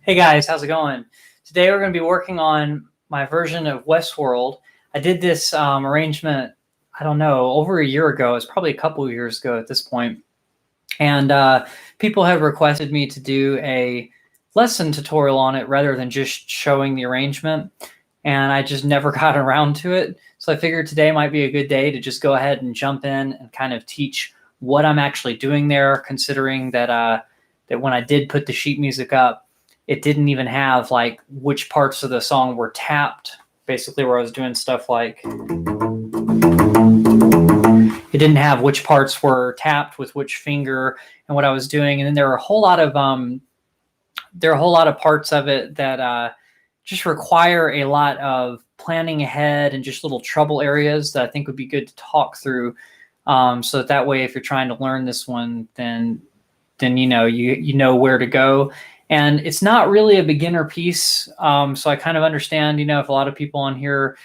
Hey guys, how's it going? Today we're going to be working on my version of Westworld. I did this arrangement, I don't know, over a year ago. It's probably a couple of years ago at this point. And people have requested me to do a lesson tutorial on it rather than just showing the arrangement. And I just never got around to it. So I figured today might be a good day to just go ahead and jump in and kind of teach what I'm actually doing there, considering that when I did put the sheet music up, it didn't even have like which parts of the song were tapped, basically where I was doing stuff like it didn't have which parts were tapped with which finger and what I was doing. And then there are a whole lot of parts of it that just require a lot of planning ahead and just little trouble areas that I think would be good to talk through. So that way, if you're trying to learn this one, then you know where to go. And it's not really a beginner piece, so I kind of understand, if a lot of people on here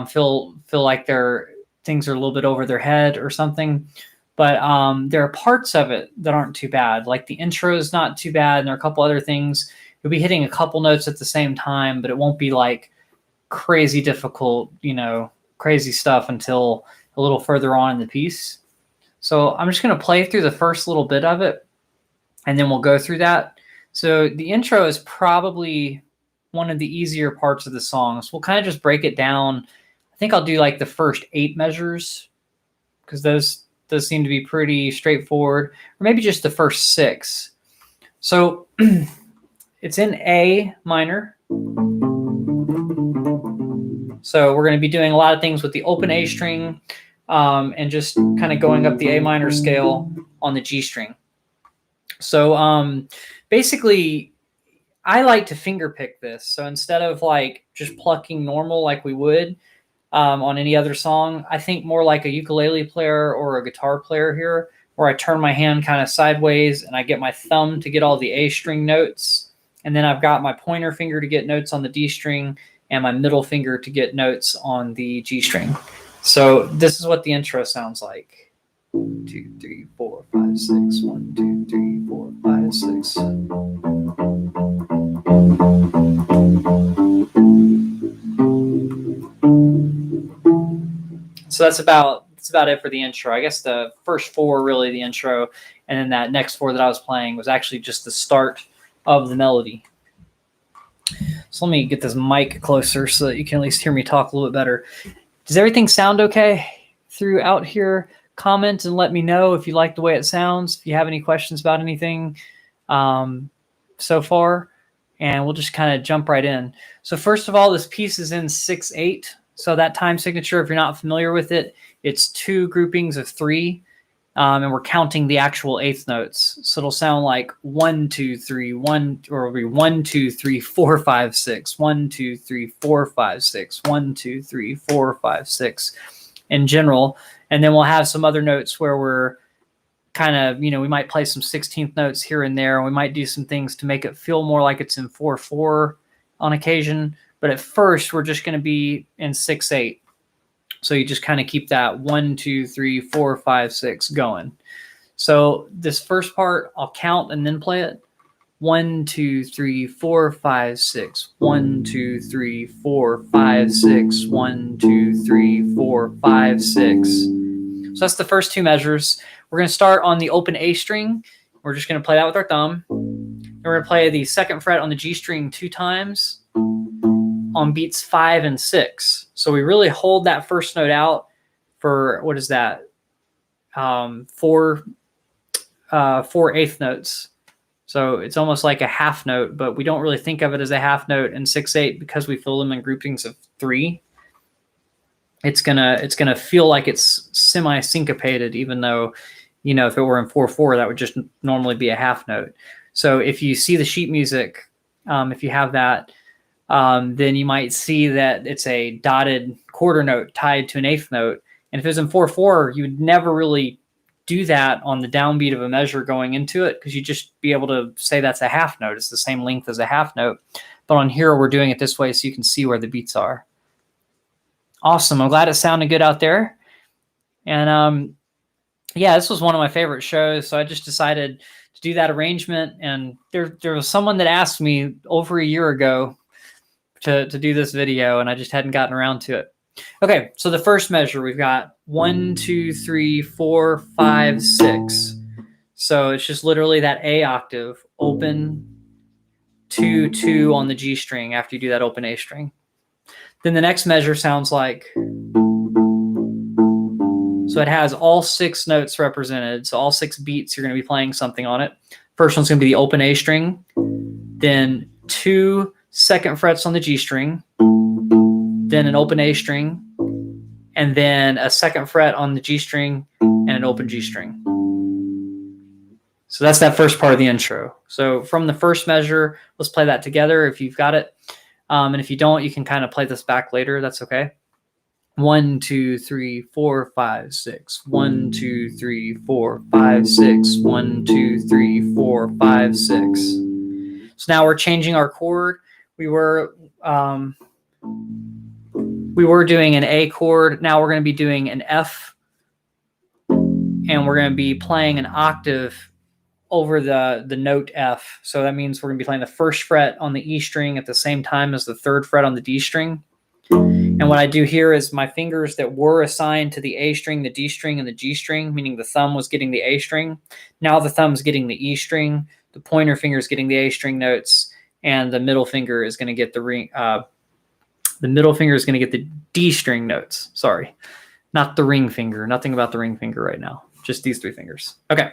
feel like their things are a little bit over their head or something. But there are parts of it that aren't too bad. Like the intro is not too bad, and there are a couple other things. You'll be hitting a couple notes at the same time, but it won't be like crazy difficult, crazy stuff until a little further on in the piece. So I'm just going to play through the first little bit of it, and then we'll go through that. So the intro is probably one of the easier parts of the song. So we'll kind of just break it down. I think I'll do like the first 8 measures because those seem to be pretty straightforward, or maybe just the first 6. So it's in A minor. So we're going to be doing a lot of things with the open A string and just kind of going up the A minor scale on the G string. So basically, I like to finger pick this. So instead of like just plucking normal like we would on any other song, I think more like a ukulele player or a guitar player here, where I turn my hand kind of sideways and I get my thumb to get all the A string notes. And then I've got my pointer finger to get notes on the D string and my middle finger to get notes on the G string. So this is what the intro sounds like. 1, 2, 3, 4, 5, 6. 1, 2, 3, 4, 5, 6. So that's about it for the intro. I guess the first 4 are really the intro, and then that next 4 that I was playing was actually just the start of the melody. So let me get this mic closer so that you can at least hear me talk a little bit better. Does everything sound okay throughout here? Comment and let me know if you like the way it sounds, if you have any questions about anything so far, and we'll just kind of jump right in. So first of all, this piece is in 6/8. So that time signature, if you're not familiar with it, it's 2 groupings of 3, and we're counting the actual 8th notes. So it'll sound like 1, 2, 3, 1, or it'll be 1, 2, 3, 4, 5, 6, 1, 2, 3, 4, 5, 6, 1, 2, 3, 4, 5, 6 in general. And then we'll have some other notes where we're kind of, we might play some 16th notes here and there. And we might do some things to make it feel more like it's in 4/4 on occasion. But at first, we're just going to be in 6/8. So you just kind of keep that 1, 2, 3, 4, 5, 6 going. So this first part, I'll count and then play it. 1, 2, 3, 4, 5, 6. 1, 2, 3, 4, 5, 6. 1, 2, 3, 4, 5, 6. So that's the first 2 measures. We're going to start on the open A string. We're just going to play that with our thumb. And we're going to play the 2nd fret on the G string 2 times on beats 5 and 6. So we really hold that first note out for, what is that? 4 8th notes. So it's almost like a half note, but we don't really think of it as a half note in 6/8 because we fill them in groupings of 3. It's gonna feel like it's semi-syncopated, even though, if it were in 4/4, that would just normally be a half note. So if you see the sheet music, if you have that, then you might see that it's a dotted quarter note tied to an 8th note. And if it was in 4/4, you would never really do that on the downbeat of a measure going into it, because you just be able to say that's a half note. It's the same length as a half note. But on here, we're doing it this way so you can see where the beats are. Awesome. I'm glad it sounded good out there. And yeah, this was one of my favorite shows, so I just decided to do that arrangement. And there was someone that asked me over a year ago to do this video, and I just hadn't gotten around to it. Okay, so the first measure, we've got 1, 2, 3, 4, 5, 6. So it's just literally that A octave, open, 2, 2 on the G string after you do that open A string. Then the next measure sounds like, so it has all 6 notes represented. So all 6 beats, you're going to be playing something on it. First one's going to be the open A string, then 2 second frets on the G string, then an open A string, and then a second fret on the G string and an open G string. So that's that first part of the intro. So from the first measure, let's play that together if you've got it. And if you don't, you can kind of play this back later. That's okay. 1, 2, 3, 4, 5, 6. 1, 2, 3, 4, 5, 6. 1, 2, 3, 4, 5, 6. So now we're changing our chord. We were doing an A chord. Now we're going to be doing an F, and we're going to be playing an octave over the note F. So that means we're going to be playing the first fret on the E string at the same time as the third fret on the D string. And what I do here is my fingers that were assigned to the A string, the D string, and the G string, meaning the thumb was getting the A string. Now the thumb's getting the E string, the pointer finger is getting the A string notes, and the middle finger is going to get the ring. The middle finger is going to get the D string notes. Sorry, not the ring finger. Nothing about the ring finger right now. Just these 3 fingers. Okay.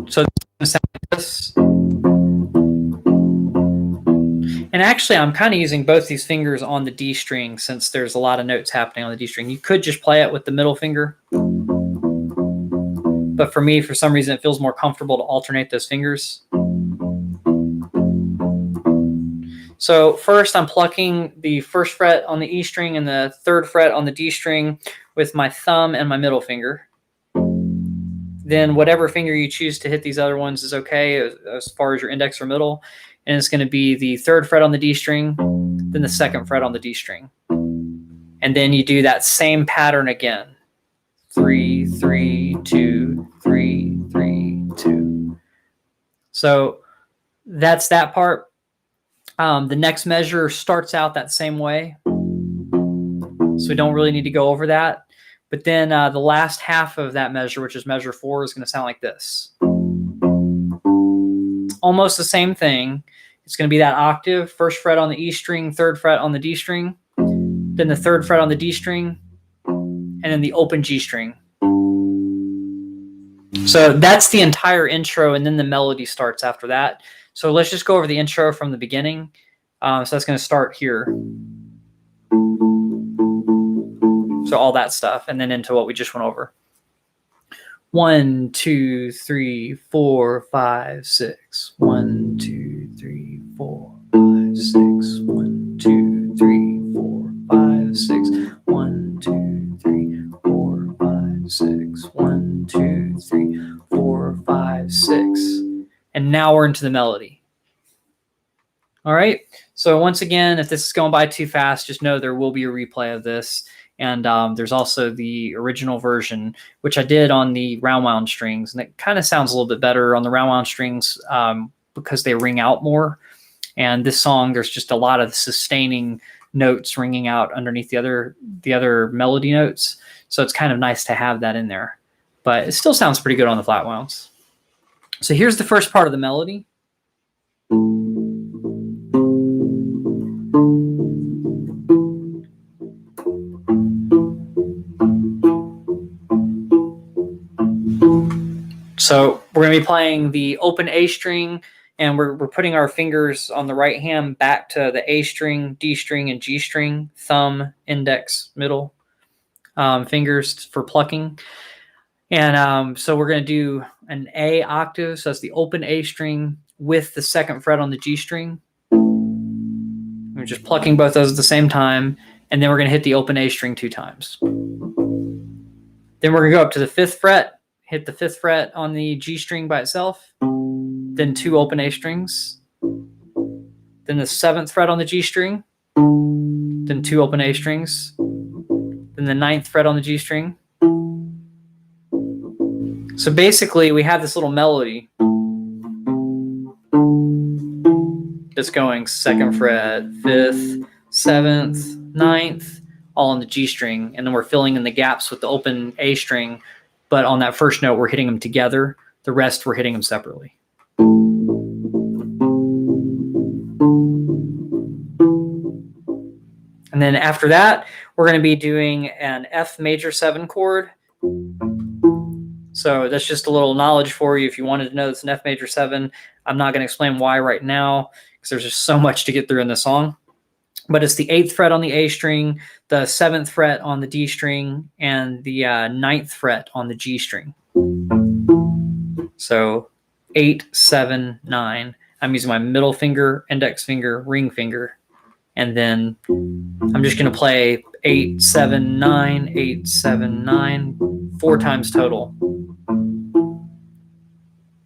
So it's going to sound like this. And actually, I'm kind of using both these fingers on the D string since there's a lot of notes happening on the D string. You could just play it with the middle finger. But for me, for some reason, it feels more comfortable to alternate those fingers. So first, I'm plucking the first fret on the E string and the third fret on the D string with my thumb and my middle finger. Then whatever finger you choose to hit these other ones is okay as far as your index or middle. And it's going to be the third fret on the D string, then the second fret on the D string. And then you do that same pattern again. 3, 3, 2, 3, 3, 2. So that's that part. The next measure starts out that same way. So we don't really need to go over that. But then the last half of that measure, which is measure 4, is going to sound like this. Almost the same thing. It's going to be that octave, first fret on the E string, third fret on the D string, then the third fret on the D string, and then the open G string. So that's the entire intro, and then the melody starts after that. So let's just go over the intro from the beginning. So that's going to start here. So all that stuff, and then into what we just went over. 1, 2, 3, 4, 5, 6. 1, 2, 3, 4, 5, 6. 1, 2, 3, 4, 5, 6. 1, 2, 3, 4, 5, 6. 1, 2, 3, 4, 5, 6. And now we're into the melody. All right. So once again, if this is going by too fast, just know there will be a replay of this. And there's also the original version, which I did on the round wound strings. And it kind of sounds a little bit better on the round wound strings because they ring out more. And this song, there's just a lot of sustaining notes ringing out underneath the other melody notes. So it's kind of nice to have that in there. But it still sounds pretty good on the flat wounds. So here's the first part of the melody. So we're going to be playing the open A string, and we're putting our fingers on the right hand back to the A string, D string, and G string, thumb, index, middle fingers for plucking. And so we're going to do an A octave, so that's the open A string with the second fret on the G string. We're just plucking both those at the same time, and then we're going to hit the open A string 2 times. Then we're going to go up to the 5th fret, hit the 5th fret on the G string by itself, then 2 open A strings, then the 7th fret on the G string, then 2 open A strings, then the 9th fret on the G string. So basically, we have this little melody that's going 2nd fret, 5th, 7th, 9th, all on the G string, and then we're filling in the gaps with the open A string, but on that first note, we're hitting them together. The rest, we're hitting them separately. And then after that, we're going to be doing an F major 7 chord. So that's just a little knowledge for you if you wanted to know it's an F major 7. I'm not going to explain why right now because there's just so much to get through in the song. But it's the 8th fret on the A string, the 7th fret on the D string, and the 9th fret on the G string. So 8, 7, 9. I'm using my middle finger, index finger, ring finger. And then I'm just going to play 8, 7, 9, 8, 7, 9, 4 times total.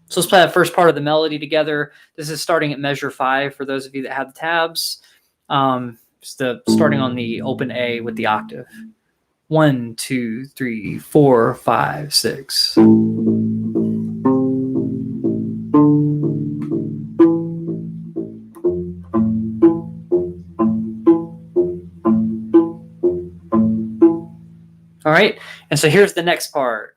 So let's play that first part of the melody together. This is starting at measure 5 for those of you that have the tabs. Starting on the open A with the octave. 1, 2, 3, 4, 5, 6. All right, and so here's the next part.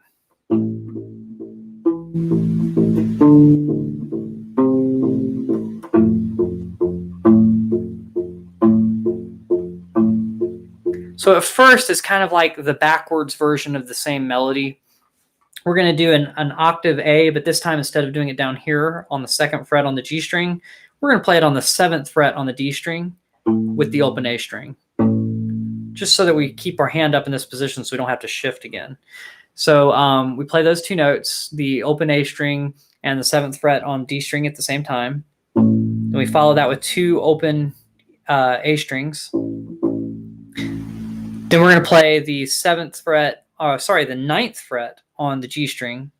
So at first, it's kind of like the backwards version of the same melody. We're going to do an octave A, but this time instead of doing it down here on the 2nd fret on the G string, we're going to play it on the 7th fret on the D string with the open A string, just so that we keep our hand up in this position so we don't have to shift again. So we play those 2 notes, the open A string and the 7th fret on D string at the same time. Then we follow that with 2 open A strings. Then we're going to play the 9th fret on the G string,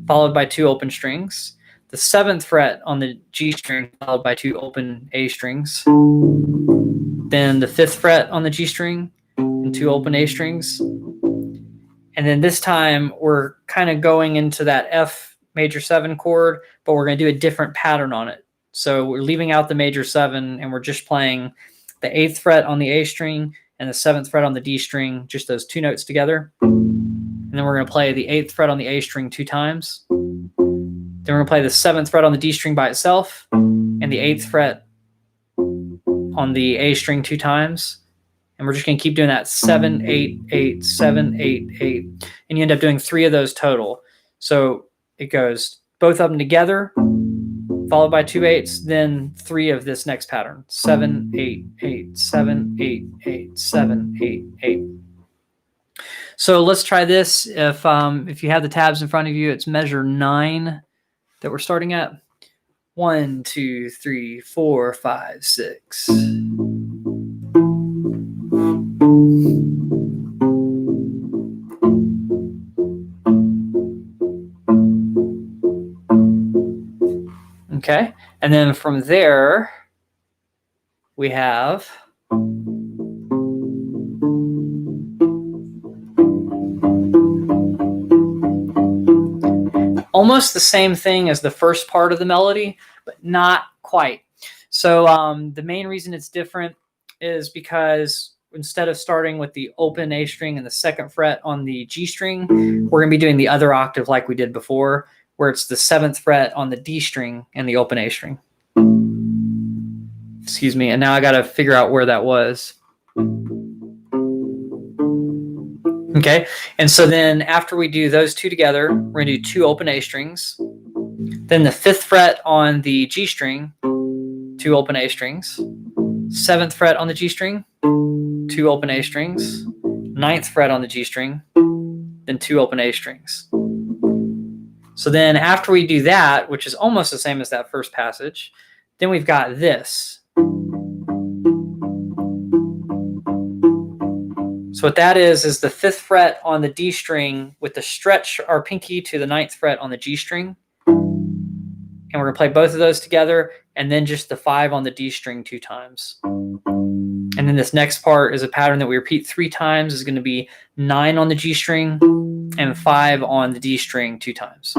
followed by 2 open strings. The 7th fret on the G string, followed by 2 open A strings. Then the 5th fret on the G string and 2 open A strings. And then this time we're kind of going into that F major 7 chord, but we're going to do a different pattern on it. So we're leaving out the major 7 and we're just playing the 8th fret on the A string and the 7th fret on the D string, just those 2 notes together. And then we're going to play the 8th fret on the A string 2 times. Then we're going to play the 7th fret on the D string by itself and the 8th fret on the A string 2 times. And we're just going to keep doing that 7, 8, 8, 7, 8, 8. And you end up doing 3 of those total. So it goes both of them together, followed by 2 8s, then 3 of this next pattern. 7, 8, 8, 7, 8, 8, 7, 8, 8. So let's try this. If you have the tabs in front of you, it's measure 9 that we're starting at. 1, 2, 3, 4, 5, 6. Okay, and then from there, we have almost the same thing as the first part of the melody, but not quite. So the main reason it's different is because instead of starting with the open A string and the 2nd fret on the G string, we're going to be doing the other octave like we did before, where it's the 7th fret on the D string and the open A string. Excuse me, and now I got to figure out where that was. Okay, and so then after we do those 2 together, we're going to do 2 open A strings. Then the 5th fret on the G string, 2 open A strings. 7th fret on the G string, 2 open A strings. 9th fret on the G string, then 2 open A strings. So then after we do that, which is almost the same as that first passage, then we've got this. So what that is the 5th fret on the D string with the stretch our pinky to the 9th fret on the G string. And we're going to play both of those together, and then just the 5 on the D string 2 times. And then this next part is a pattern that we repeat 3 times. Is going to be 9 on the G string and 5 on the D string 2 times.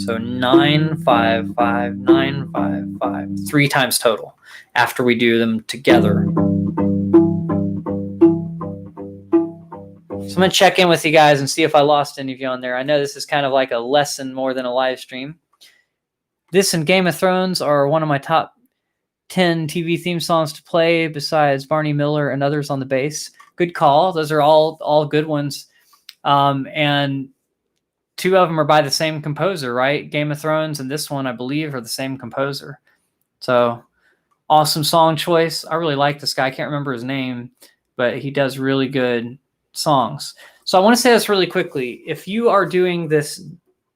So 9, 5, 5, 9, 5, 5, 3 times total after we do them together. So I'm going to check in with you guys and see if I lost any of you on there. I know this is kind of like a lesson more than a live stream. This and Game of Thrones are one of my top 10 TV theme songs to play besides Barney Miller and others on the bass. Good call. Those are all good ones. And 2 of them are by the same composer, right? Game of Thrones and this one, I believe, are the same composer. So awesome song choice. I really like this guy. I can't remember his name, but he does really good songs. So I want to say this really quickly. If you are doing this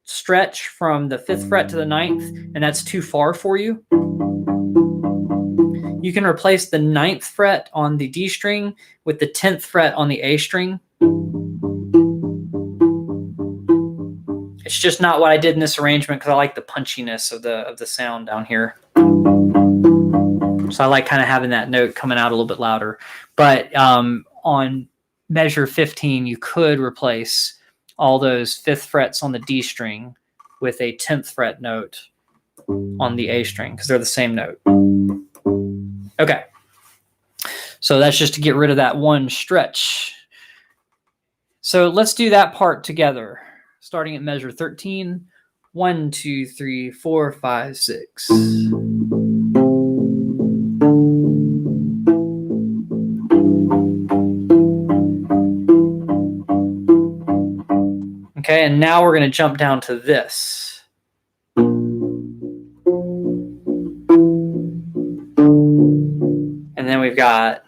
stretch from the 5th fret to the 9th, and that's too far for you, you can replace the 9th fret on the D string with the 10th fret on the A string. It's just not what I did in this arrangement because I like the punchiness of the sound down here. So I like kind of having that note coming out a little bit louder. But on measure 15, you could replace all those 5th frets on the D string with a 10th fret note on the A string because they're the same note. Okay. So that's just to get rid of that one stretch. So let's do that part together. Starting at measure 13. 1, 2, 3, 4, 5, 6. Okay, and now we're going to jump down to this. And then we've got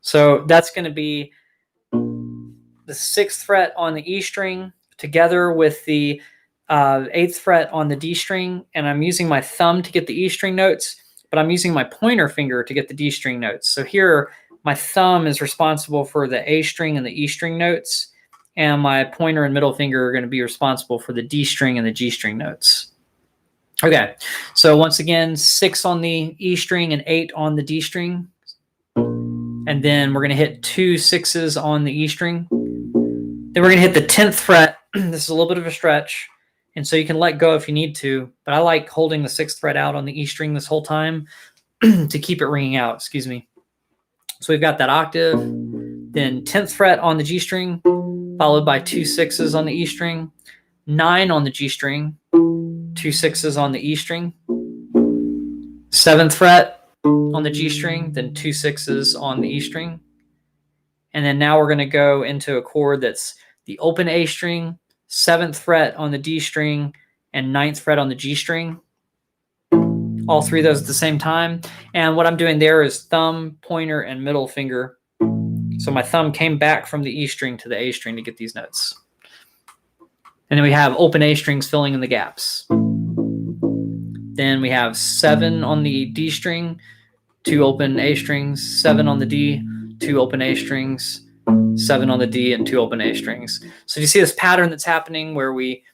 so that's going to be the 6th fret on the E string together with the 8th fret on the D string, and I'm using my thumb to get the E string notes, but I'm using my pointer finger to get the D string notes. So here, my thumb is responsible for the A string and the E string notes, and my pointer and middle finger are going to be responsible for the D string and the G string notes. Okay, so once again, 6 on the E string and 8 on the D string. And then we're going to hit 2 6s on the E string. Then we're going to hit the 10th fret. This is a little bit of a stretch, and so you can let go if you need to, but I like holding the 6th fret out on the E string this whole time to keep it ringing out, excuse me. So we've got that octave, then 10th fret on the G string, followed by 2 6s on the E string, 9 on the G string, 2 6s on the E string, 7th fret on the G string, then 2 6s on the E string. And then now we're going to go into a chord that's the open A string, 7th fret on the D string, and 9th fret on the G string. All 3 of those at the same time. And what I'm doing there is thumb, pointer, and middle finger. So my thumb came back from the E string to the A string to get these notes. And then we have open A strings filling in the gaps. Then we have 7 on the D string, 2 open A strings, 7 on the D, 2 open A strings, 7 on the D, and 2 open A strings. So you see this pattern that's happening where we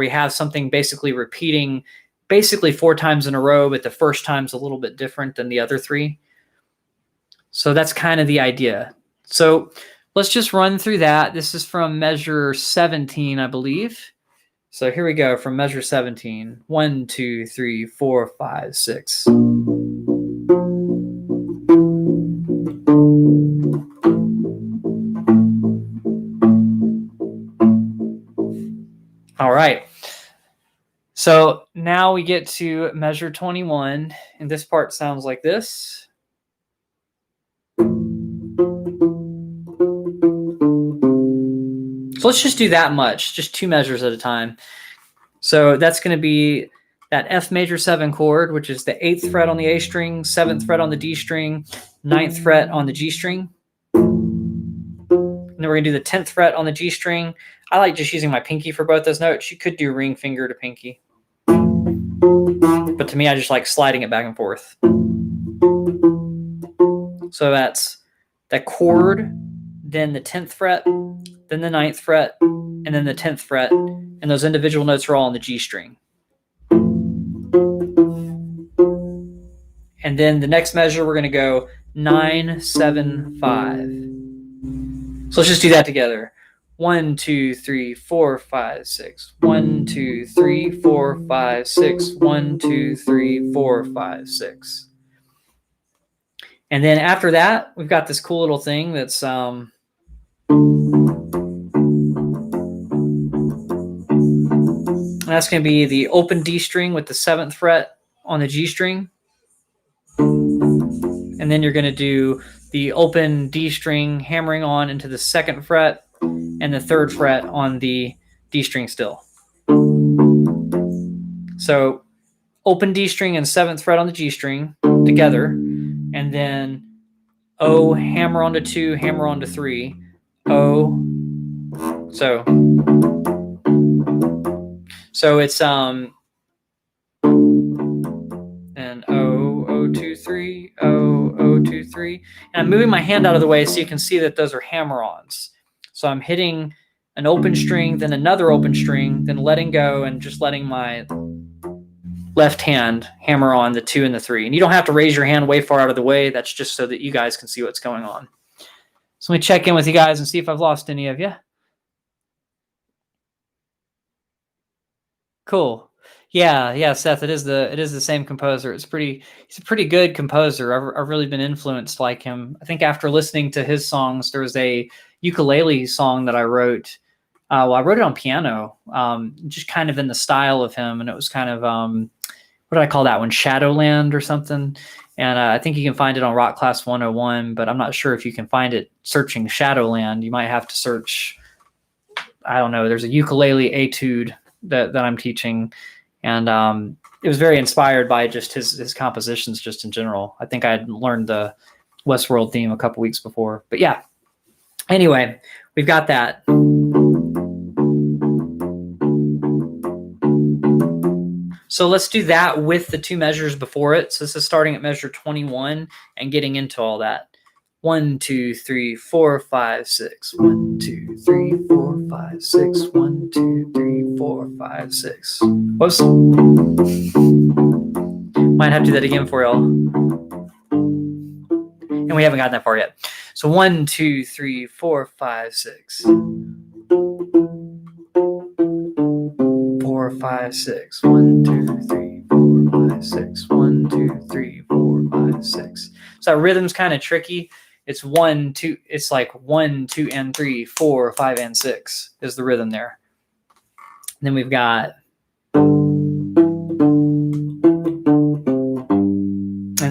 have something basically repeating basically 4 times in a row, but the first time's a little bit different than the other 3. So that's kind of the idea. So let's just run through that. This is from measure 17, I believe. So here we go from measure 17. 1, 2, 3, 4, 5, 6. All right. So now we get to measure 21, and this part sounds like this. So let's just do that much, just 2 measures at a time. So that's going to be that F major 7 chord, which is the 8th fret on the A string, 7th fret on the D string, 9th fret on the G string. And then we're going to do the 10th fret on the G string. I like just using my pinky for both those notes. You could do ring finger to pinky. But to me, I just like sliding it back and forth. So that's that chord, then the 10th fret then the 9th fret, and then the 10th fret, and those individual notes are all on the G string. And then the next measure, we're going to go 9, 7, 5. So let's just do that together. 1, 2, 3, 4, 5, 6. 1, 2, 3, 4, 5, 6. 1, 2, 3, 4, 5, 6. And then after that, we've got this cool little thing that's that's going to be the open D string with the 7th fret on the G string. And then you're going to do the open D string hammering on into the 2nd fret and the 3rd fret on the D string still. So open D string and 7th fret on the G string together, and then O, hammer onto 2, hammer onto 3, O. So it's and O, O, 2, 3, O, O, 2, 3. And I'm moving my hand out of the way so you can see that those are hammer-ons. So I'm hitting an open string, then another open string, then letting go and just letting my left hand hammer on the 2 and the 3. And you don't have to raise your hand way far out of the way. That's just so that you guys can see what's going on. So let me check in with you guys and see if I've lost any of you. Cool. Yeah, Seth, it is the same composer. He's a pretty good composer. I've really been influenced like him. I think after listening to his songs, there was a ukulele song that I wrote. I wrote it on piano, just kind of in the style of him, and it was kind of what did I call that one? Shadowland or something. And I think you can find it on Rock Class 101, but I'm not sure if you can find it searching Shadowland. You might have to search, I don't know, there's a ukulele etude that I'm teaching. And it was very inspired by just his compositions just in general. I think I had learned the Westworld theme a couple weeks before. But yeah, anyway, we've got that. So let's do that with the 2 measures before it. So this is starting at measure 21 and getting into all that. 1, 2, 3, 4, 5, 6. 1, 2, 3, 4, 5, 6. 1, 2, 3, 4, 5, 6. Whoops. Might have to do that again for y'all. And we haven't gotten that far yet. So 1, 2, 3, 4, 5, 6. 4, 5, 6. 1, 2, 3, 4, 5, 6. 1, 2, 3, 4, 5, 6. So that rhythm's kind of tricky. It's 1, 2. It's like 1, 2, and 3, 4, 5, and 6 is the rhythm there. And then we've got, and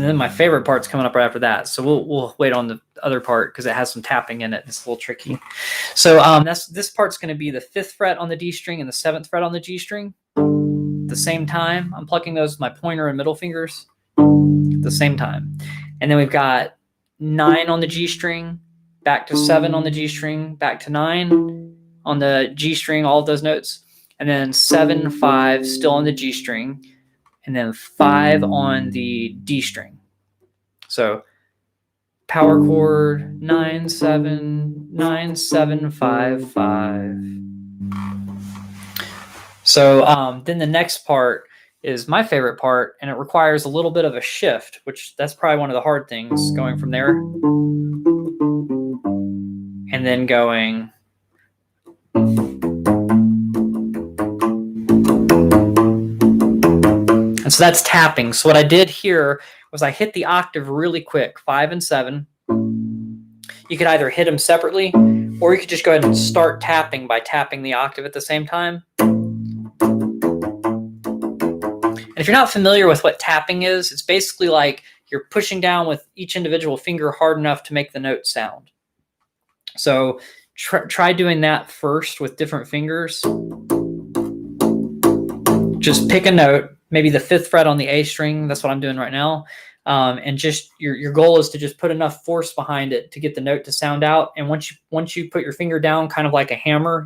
then my favorite part's coming up right after that. So we'll wait on the other part because it has some tapping in it. It's a little tricky. So this part's going to be the 5th fret on the D string and the 7th fret on the G string. At the same time, I'm plucking those with my pointer and middle fingers at the same time. And then we've got 9 on the G string, back to 7 on the G string, back to 9 on the G string, all of those notes. And then 7, 5 still on the G string, and then 5 on the D string. So power chord 9, 7, 9, 7, 5, 5. So then the next part is my favorite part, and it requires a little bit of a shift, which that's probably one of the hard things, going from there and then going. And so that's tapping. So what I did here was I hit the octave really quick, 5 and 7. You could either hit them separately, or you could just go ahead and start tapping by tapping the octave at the same time. And if you're not familiar with what tapping is, it's basically like you're pushing down with each individual finger hard enough to make the note sound. So try doing that first with different fingers. Just pick a note, maybe the 5th fret on the A string. That's what I'm doing right now. And just your goal is to just put enough force behind it to get the note to sound out. And once you put your finger down, kind of like a hammer,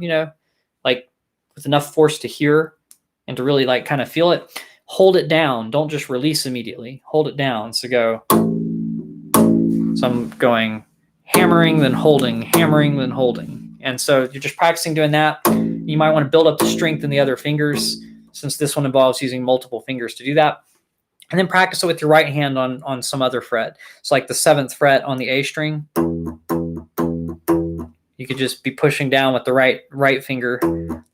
like with enough force to hear and to really like kind of feel it, hold it down. Don't just release immediately. Hold it down. So go. So I'm going hammering, then holding, hammering, then holding. And so you're just practicing doing that. You might want to build up the strength in the other fingers, since this one involves using multiple fingers to do that. And then practice it with your right hand on some other fret. So like the 7th fret on the A string, you could just be pushing down with the right finger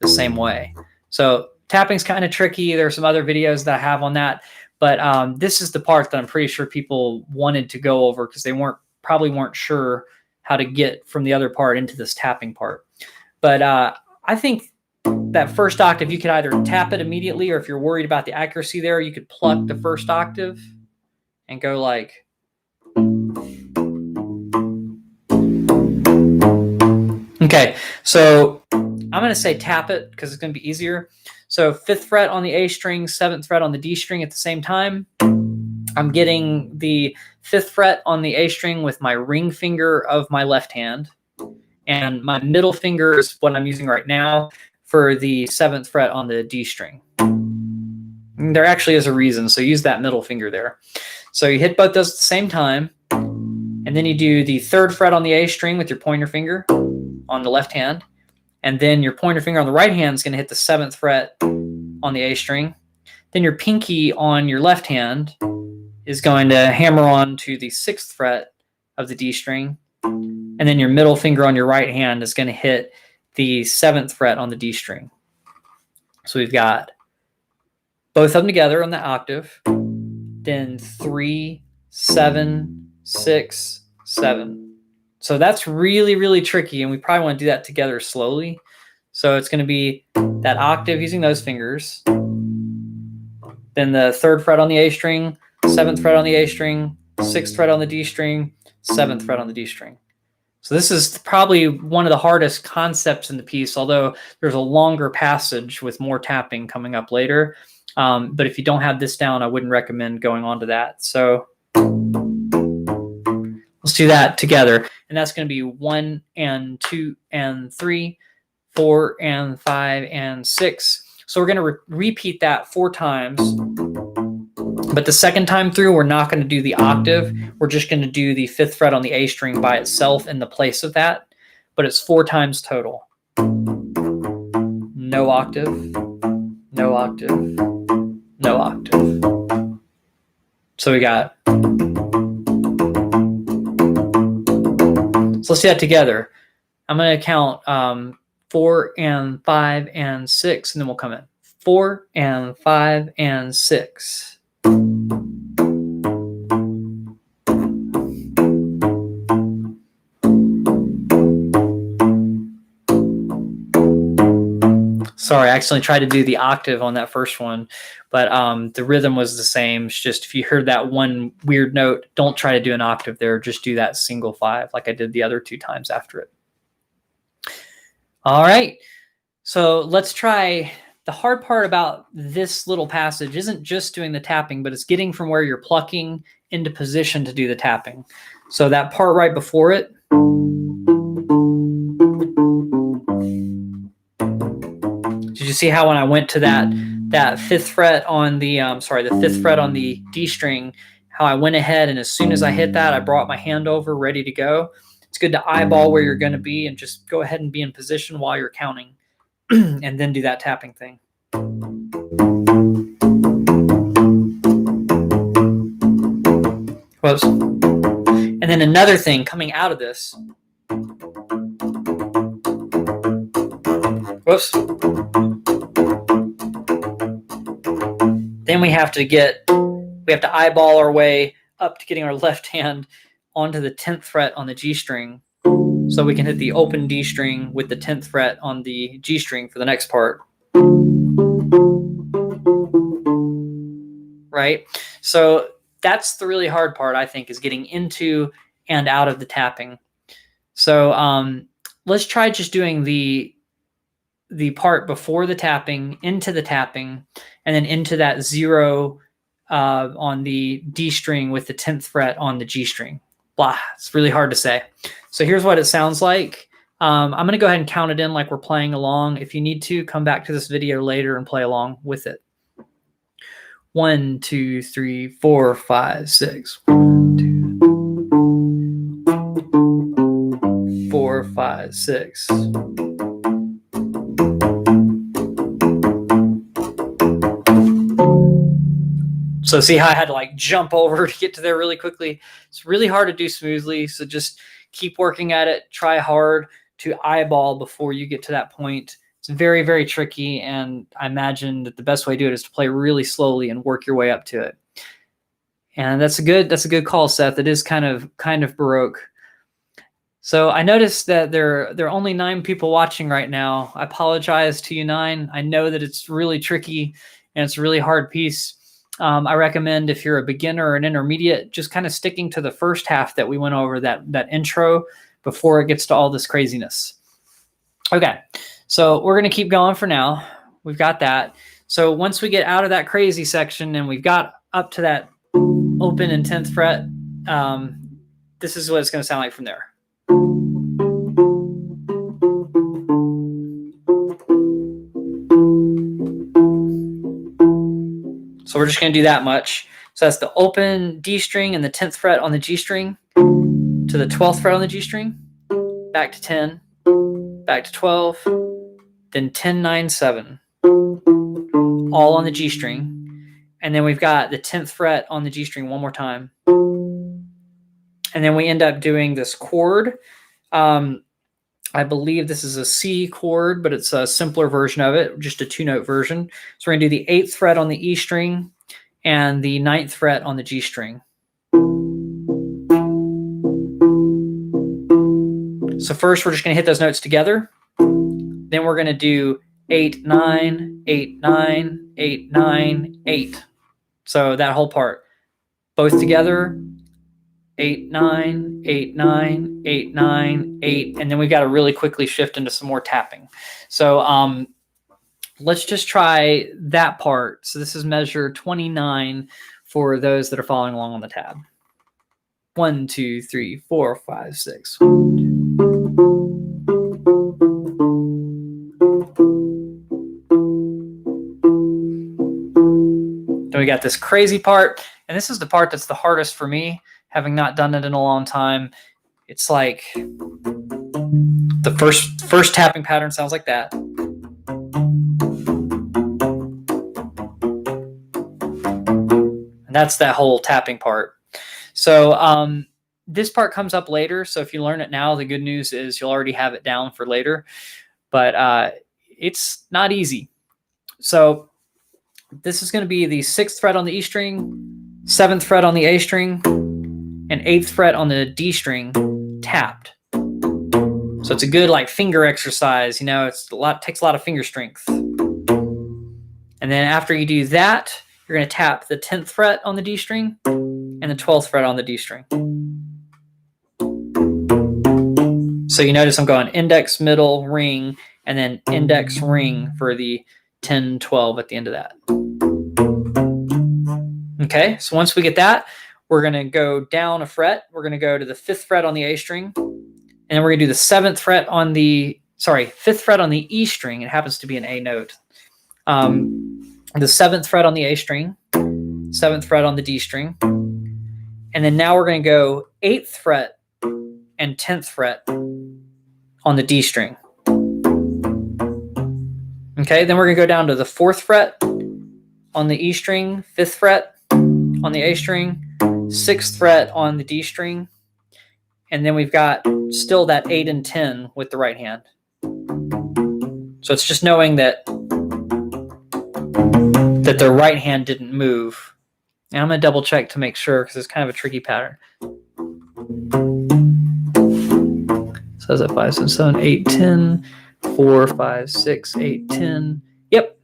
the same way. So tapping's kind of tricky. There are some other videos that I have on that, but this is the part that I'm pretty sure people wanted to go over because they probably weren't sure how to get from the other part into this tapping part. But I think that first octave, you could either tap it immediately, or if you're worried about the accuracy there, you could pluck the first octave and go like. Okay, so I'm going to say tap it because it's going to be easier. So 5th fret on the A string, 7th fret on the D string at the same time. I'm getting the 5th fret on the A string with my ring finger of my left hand. And my middle finger is what I'm using right now for the 7th fret on the D string. And there actually is a reason, so use that middle finger there. So you hit both those at the same time, and then you do the 3rd fret on the A string with your pointer finger on the left hand, and then your pointer finger on the right hand is going to hit the 7th fret on the A string. Then your pinky on your left hand is going to hammer on to the 6th fret of the D string, and then your middle finger on your right hand is going to hit the 7th fret on the D string. So we've got both of them together on the octave, then 3, 7, 6, 7. So that's really, really tricky, and we probably want to do that together slowly. So it's going to be that octave using those fingers, then the 3rd fret on the A string, 7th fret on the A string, 6th fret on the D string, 7th fret on the D string. So this is probably one of the hardest concepts in the piece, although there's a longer passage with more tapping coming up later. But if you don't have this down, I wouldn't recommend going on to that. So let's do that together. And that's going to be 1 and 2 and 3, 4 and 5 and 6. So we're going to repeat that 4 times. But the second time through, we're not going to do the octave. We're just going to do the 5th fret on the A string by itself in the place of that. But it's 4 times total. No octave, no octave, no octave. So we got. So let's do that together. I'm going to count 4 and 5 and 6, and then we'll come in. 4 and 5 and 6. Sorry, I accidentally tried to do the octave on that first one, but the rhythm was the same. It's just if you heard that one weird note, don't try to do an octave there. Just do that single 5 like I did the other 2 times after it. All right, so let's try. The hard part about this little passage isn't just doing the tapping, but it's getting from where you're plucking into position to do the tapping. So that part right before it. Did you see how when I went to that 5th fret on the the 5th fret on the D string, how I went ahead and as soon as I hit that, I brought my hand over ready to go. It's good to eyeball where you're going to be and just go ahead and be in position while you're counting and then do that tapping thing. Whoops. And then another thing coming out of this. Whoops. Then we have to eyeball our way up to getting our left hand onto the 10th fret on the G string, so we can hit the open D string with the 10th fret on the G string for the next part. Right? So that's the really hard part, I think, is getting into and out of the tapping. So let's try just doing the part before the tapping, into the tapping, and then into that 0 on the D string with the 10th fret on the G string. Blah, it's really hard to say. So here's what it sounds like. I'm going to go ahead and count it in like we're playing along. If you need to, come back to this video later and play along with it. 1, 2, 3, 4, 5, 6. 1, 2, 4, 5, 6. So see how I had to like jump over to get to there really quickly? It's really hard to do smoothly. So just keep working at it. Try hard to eyeball before you get to that point. It's very, very tricky. And I imagine that the best way to do it is to play really slowly and work your way up to it. And that's a good call, Seth. It is kind of Baroque. So I noticed that there are only 9 people watching right now. I apologize to you 9. I know that it's really tricky and it's a really hard piece. I recommend if you're a beginner or an intermediate, just kind of sticking to the first half that we went over, that intro, before it gets to all this craziness. Okay, so we're going to keep going for now. We've got that. So once we get out of that crazy section and we've got up to that open and 10th fret, this is what it's going to sound like from there. So we're just going to do that much. So that's the open D string and the 10th fret on the G string to the 12th fret on the G string, back to 10, back to 12, then 10, 9, 7, all on the G string. And then we've got the 10th fret on the G string one more time. And then we end up doing this chord. I believe this is a C chord, but it's a simpler version of it, just a 2-note version. So we're going to do the 8th fret on the E string and the 9th fret on the G string. So first we're just going to hit those notes together. Then we're going to do 8, 9, 8, 9, 8, 9, 8. So that whole part, both together. 8, 9, 8, 9, 8, 9, 8, and then we've got to really quickly shift into some more tapping. So let's just try that part. So this is measure 29 for those that are following along on the tab. 1, 2, 3, 4, 5, 6. Then we got this crazy part, and this is the part that's the hardest for me, having not done it in a long time. It's like the first tapping pattern sounds like that. And that's that whole tapping part. So this part comes up later. So if you learn it now, the good news is you'll already have it down for later. But it's not easy. So this is going to be the 6th fret on the E string, 7th fret on the A string, and 8th fret on the D string tapped. So it's a good like finger exercise. You know, takes a lot of finger strength. And then after you do that, you're going to tap the 10th fret on the D string and the 12th fret on the D string. So you notice I'm going index, middle, ring, and then index, ring for the 10, 12 at the end of that. Okay, so once we get that, we're going to go down a fret. We're going to go to the 5th fret on the A string, and then we're going to do the 5th fret on the E string. It happens to be an A note. The 7th fret on the A string, 7th fret on the D string, and then now we're going to go 8th fret and 10th fret on the D string. Okay, then we're going to go down to the 4th fret on the E string, 5th fret on the A string, 6th fret on the D string, and then we've got still that 8 and 10 with the right hand. So it's just knowing that the right hand didn't move. And I'm going to double check to make sure because it's kind of a tricky pattern. So that's at 5, 6, 7, 8, 10, 4, 5, 6, 8, 10. Yep.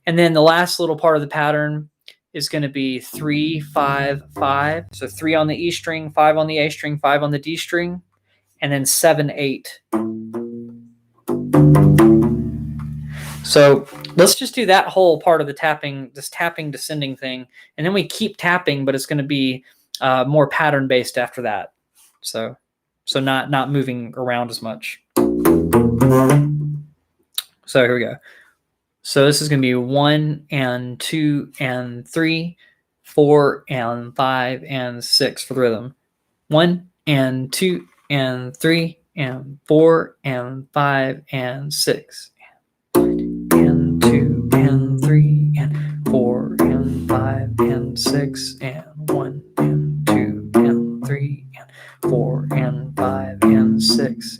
And then the last little part of the pattern is going to be 3, 5, 5. So 3 on the E string, 5 on the A string, 5 on the D string, and then 7, 8. So let's just do that whole part of the tapping, this tapping descending thing, and then we keep tapping, but it's going to be more pattern based after that. So not moving around as much. So here we go. So this is going to be 1 and 2 and 3, 4 and 5 and 6 for the rhythm. 1 and 2 and 3 and 4 and 5 and 6 and 2 and 3 and 4 and 5 and 6 and 1 and 2 and 3 and 4 and 5 and 6.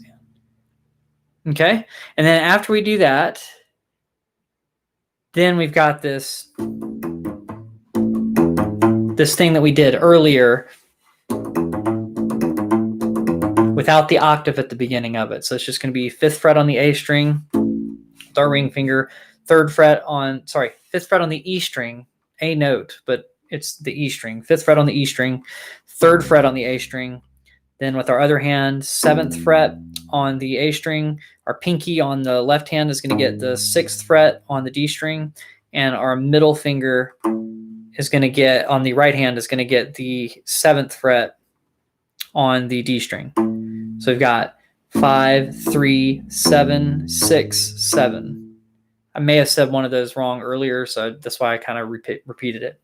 Okay, and then after we do that, then we've got this thing that we did earlier without the octave at the beginning of it. So it's just going to be 5th fret on the A string, with our ring finger, 5th fret on the E string, A note, but it's the E string, 5th fret on the E string, 3rd fret on the A string. Then with our other hand, 7th fret on the A string. Our pinky on the left hand is going to get the 6th fret on the D string, and our middle finger is going to get, on the right hand, is going to get the 7th fret on the D string. So we've got 5, 3, 7, 6, 7. I may have said one of those wrong earlier, so that's why I kind of repeated it.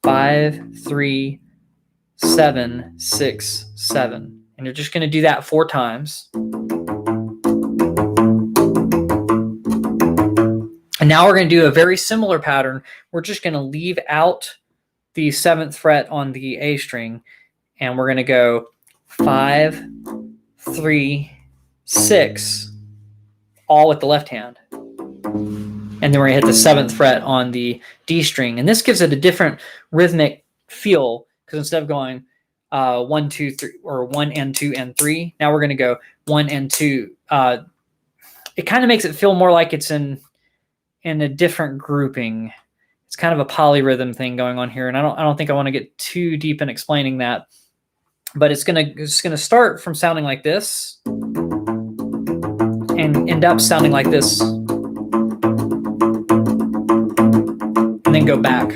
5, 3, 7, 6, 7. And you're just going to do that 4 times. And now we're going to do a very similar pattern. We're just going to leave out the 7th fret on the A string, and we're going to go 5, 3, 6, all with the left hand. And then we're going to hit the 7th fret on the D string. And this gives it a different rhythmic feel, because instead of going 1, 2, 3, or 1 and 2 and 3, now we're going to go 1 and 2. It kind of makes it feel more like it's in a different grouping. It's kind of a polyrhythm thing going on here, and I don't think I want to get too deep in explaining that. But it's gonna start from sounding like this and end up sounding like this, and then go back.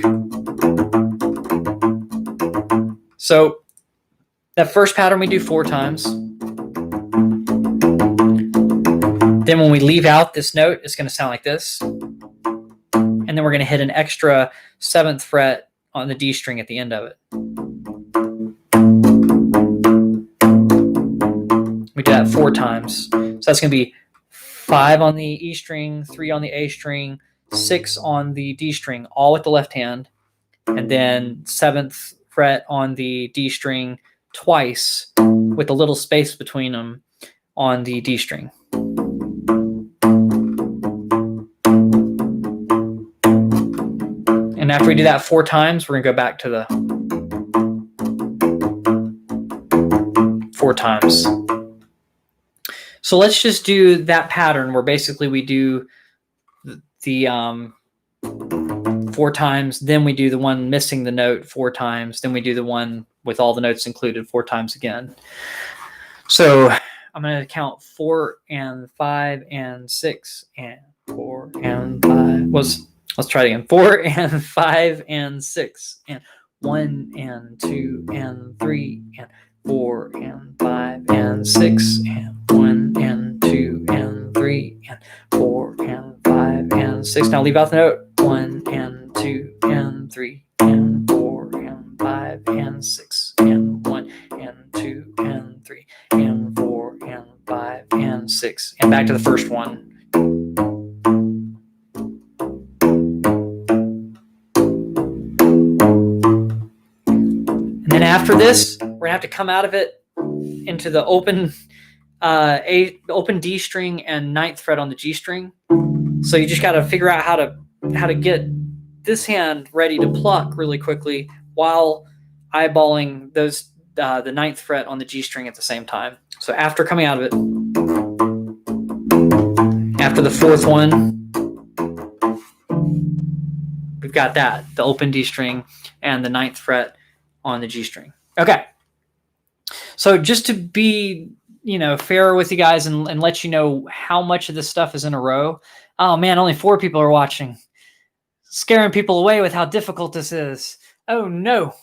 So that first pattern we do 4 times. Then when we leave out this note, it's going to sound like this. And then we're going to hit an extra 7th fret on the D string at the end of it. We do that 4 times. So that's going to be 5 on the E string, 3 on the A string, 6 on the D string, all with the left hand. And then 7th fret on the D string twice with a little space between them on the D string. And after we do that 4 times, we're going to go back to the 4 times. So let's just do that pattern where basically we do the 4 times, then we do the one missing the note 4 times, then we do the one with all the notes included 4 times again. So I'm going to count 4 and 5 and 6 and 4 and 5. Let's try it again. 4 and 5 and 6 and 1 and 2 and 3 and 4 and 5 and 6 and 1 and 2 and 3 and 4 and 5 and 6. Now leave out the note. 1 and 2 and 3 and 4 and 5 and 6 and 1 and 2 and 3 and 4 and 5 and 6. And back to the first one. And then after this, we're going to have to come out of it into the open D string and 9th fret on the G string. So you just got to figure out how to get this hand ready to pluck really quickly while eyeballing those the 9th fret on the G string at the same time. So after coming out of it, after the 4th one, we've got that, the open D string and the 9th fret on the G string. Okay. So just to be, fair with you guys and let you know how much of this stuff is in a row. Oh man, only 4 people are watching. Scaring people away with how difficult this is. Oh no.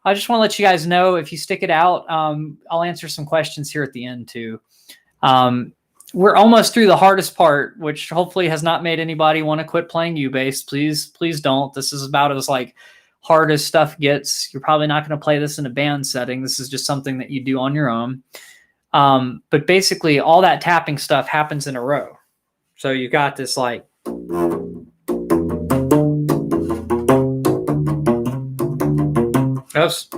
I just want to let you guys know, if you stick it out, I'll answer some questions here at the end too. We're almost through the hardest part, which hopefully has not made anybody want to quit playing U-Bass. Please don't. This is about as hard as stuff gets. You're probably not going to play this in a band setting. This is just something that you do on your own. But basically all that tapping stuff happens in a row. So you got this like, oops.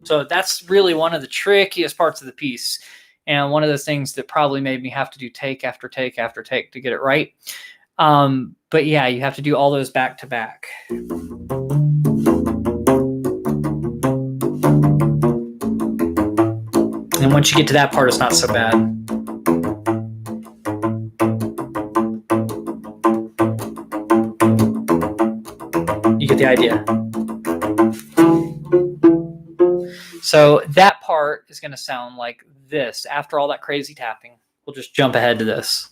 So that's really one of the trickiest parts of the piece. And one of the things that probably made me have to do take after take after take to get it right. But yeah, you have to do all those back to back. And once you get to that part, it's not so bad. You get the idea. So that part is going to sound like this. After all that crazy tapping, we'll just jump ahead to this.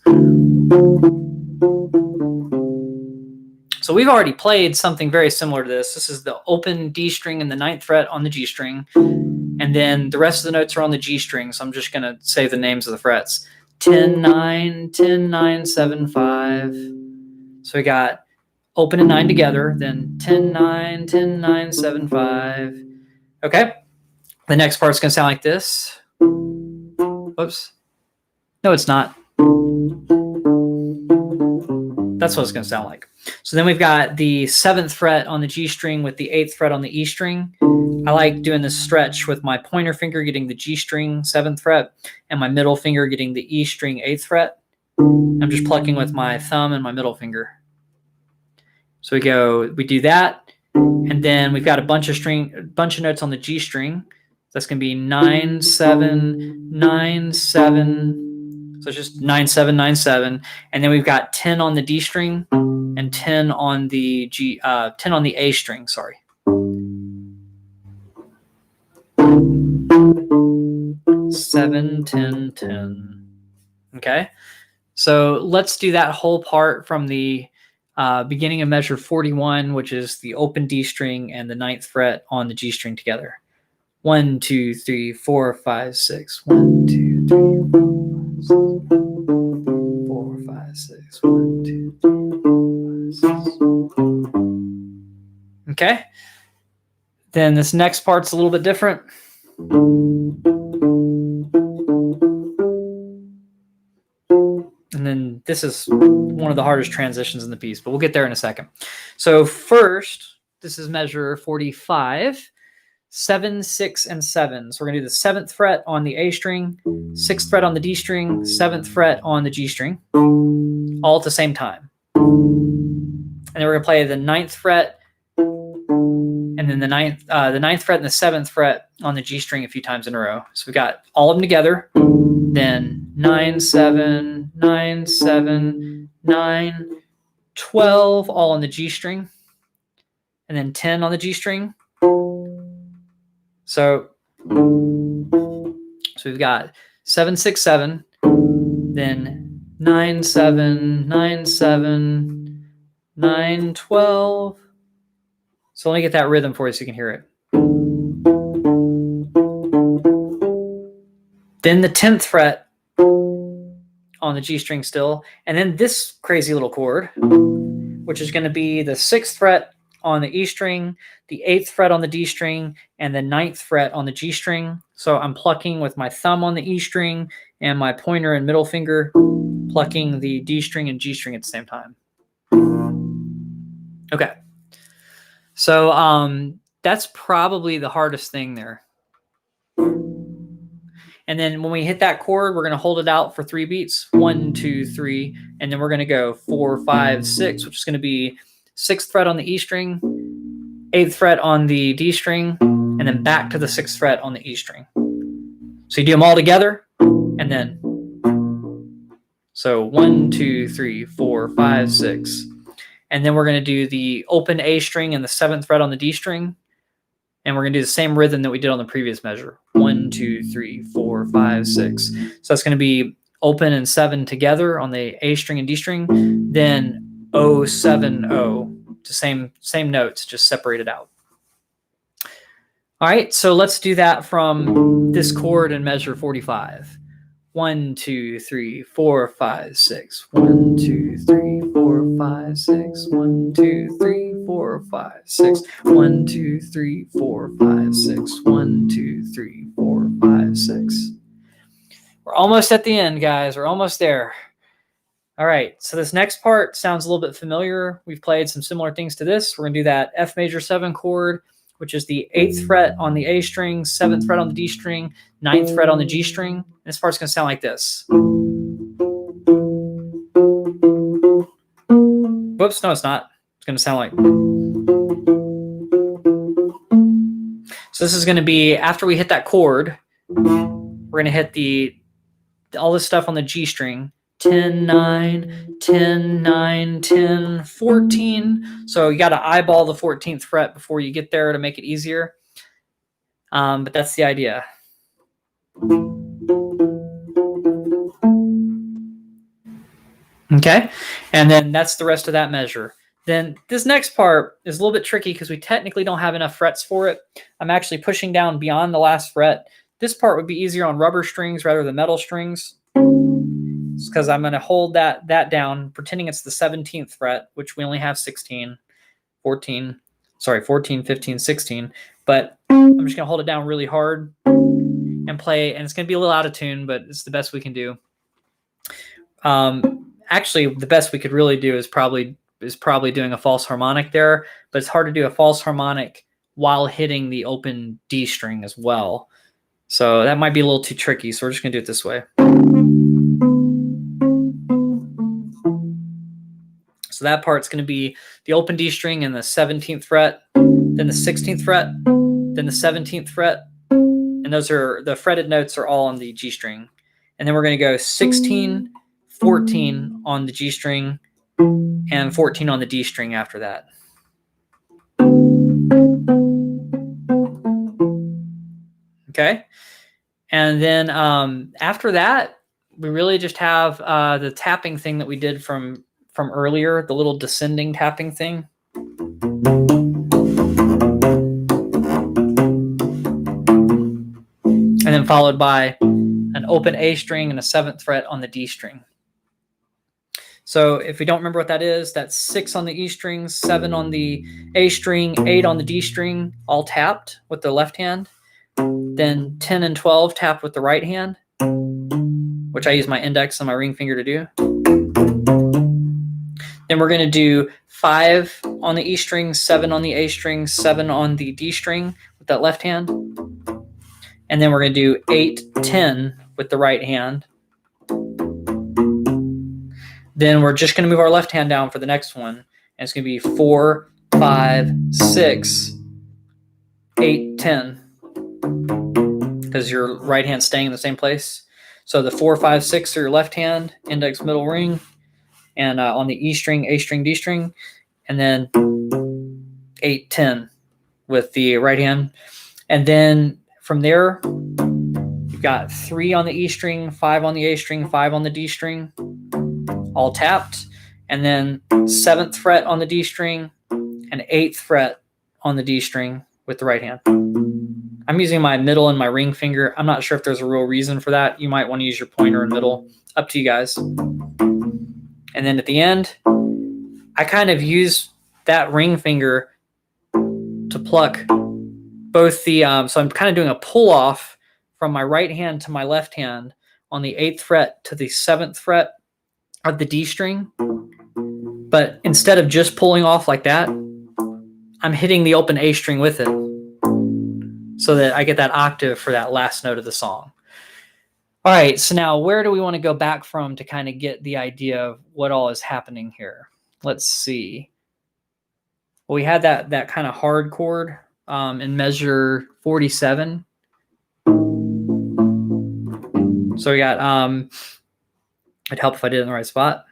So we've already played something very similar to this. This is the open D string and the 9th fret on the G string. And then the rest of the notes are on the G string. So I'm just going to say the names of the frets. 10, 9, 10, 9, 7, 5. So we got open and 9 together, then 10, 9, 10, 9, 7, 5. Okay. The next part's going to sound like this. Whoops. No, it's not. That's what it's going to sound like. So then we've got the 7th fret on the G string with the 8th fret on the E string. I like doing this stretch with my pointer finger getting the G string 7th fret and my middle finger getting the E string 8th fret. I'm just plucking with my thumb and my middle finger. So we do that. And then we've got a bunch of notes on the G string. That's going to be 9, 7, 9, 7. So it's just 9, 7, 9, 7. And then we've got 10 on the D string and 10 on the 10 on the A string, sorry. 7, 10, 10. Okay. So let's do that whole part from the beginning of measure 41, which is the open D string and the 9th fret on the G string together. 1, 2, 3, 4, 5, 6. 1, 2, 3, 4, 5, 6. 1, 2, 3, 4, 5, 6. Okay. Then this next part's a little bit different. And then this is one of the hardest transitions in the piece, but we'll get there in a second. So first, this is measure 45. 7, 6, and 7. So we're going to do the 7th fret on the A string, 6th fret on the D string, 7th fret on the G string, all at the same time. And then we're going to play the 9th fret, and then the 9th fret and the 7th fret on the G string a few times in a row. So we've got all of them together. Then 9, 7, 9, 7, 9, 12, all on the G string, and then 10 on the G string. So we've got 7, 6, 7, then 9, 7, 9, 7, 9, 12. So let me get that rhythm for you so you can hear it. Then the 10th fret on the G string still, and then this crazy little chord, which is going to be the 6th fret on the E string, the 8th fret on the D string, and the 9th fret on the G string. So I'm plucking with my thumb on the E string and my pointer and middle finger, plucking the D string and G string at the same time. Okay. So that's probably the hardest thing there. And then when we hit that chord, we're going to hold it out for 3 beats. 1, 2, 3. And then we're going to go 4, 5, 6, which is going to be 6th fret on the E string, 8th fret on the D string, and then back to the 6th fret on the E string. So you do them all together, and then. So 1, 2, 3, 4, 5, 6. And then we're going to do the open A string and the 7th fret on the D string. And we're going to do the same rhythm that we did on the previous measure. 1, 2, 3, 4, 5, 6. So that's going to be open and 7 together on the A string and D string. Then O, 7, O. The same notes, just separated out. All right, so let's do that from this chord in measure 45. 1, 2, 3, 4, 5, 6. 1, 2, 3, 4, 5, 6. 1, 2, 3, 4, 5, 6. 1, 2, 3, 4, 5, 6. 1, 2, 3, 4, 5, 6. We're almost at the end, guys. We're almost there. All right, so this next part sounds a little bit familiar. We've played some similar things to this. We're going to do that F major 7 chord, which is the 8th fret on the A string, 7th fret on the D string, 9th fret on the G string. This part's going to sound like this. Whoops, no, it's not. It's going to sound like. So this is going to be, after we hit that chord, we're going to hit all this stuff on the G string. 10, 9, 10, 9, 10, 14. So you got to eyeball the 14th fret before you get there to make it easier. But that's the idea. Okay, and then that's the rest of that measure. Then this next part is a little bit tricky because we technically don't have enough frets for it. I'm actually pushing down beyond the last fret. This part would be easier on rubber strings rather than metal strings, because I'm going to hold that down, pretending it's the 17th fret, which we only have 16, 14, 15, 16. But I'm just going to hold it down really hard and play, and it's going to be a little out of tune, but it's the best we can do. Actually, the best we could really do is probably doing a false harmonic there, but it's hard to do a false harmonic while hitting the open D string as well. So that might be a little too tricky, so we're just going to do it this way. So that part's going to be the open D string in the 17th fret, then the 16th fret, then the 17th fret, and those are the fretted notes are all on the G string. And then we're going to go 16, 14 on the G string, and 14 on the D string after that. Okay. And then after that, we really just have the tapping thing that we did from earlier, the little descending tapping thing. And then followed by an open A string and a 7th fret on the D string. So if we don't remember what that is, that's 6 on the E string, 7 on the A string, 8 on the D string, all tapped with the left hand. Then 10 and 12 tapped with the right hand, which I use my index and my ring finger to do. Then we're going to do 5 on the E string, 7 on the A string, 7 on the D string with that left hand. And then we're going to do 8, 10 with the right hand. Then we're just going to move our left hand down for the next one. And it's going to be 4, 5, 6, 8, 10. Because your right hand's staying in the same place. So the 4, 5, 6 are your left hand, index, middle, ring. And on the E string, A string, D string. And then 8, 10 with the right hand. And then from there, you've got 3 on the E string, 5 on the A string, 5 on the D string, all tapped. And then 7th fret on the D string and 8th fret on the D string with the right hand. I'm using my middle and my ring finger. I'm not sure if there's a real reason for that. You might want to use your pointer and middle. Up to you guys. And then at the end, I kind of use that ring finger to pluck both the, so I'm kind of doing a pull off from my right hand to my left hand on the 8th fret to the 7th fret of the D string. But instead of just pulling off like that, I'm hitting the open A string with it so that I get that octave for that last note of the song. All right, so now where do we want to go back from to kind of get the idea of what all is happening here? Let's see. Well, we had that kind of hard chord in measure 47. So we got, it'd help if I did it in the right spot.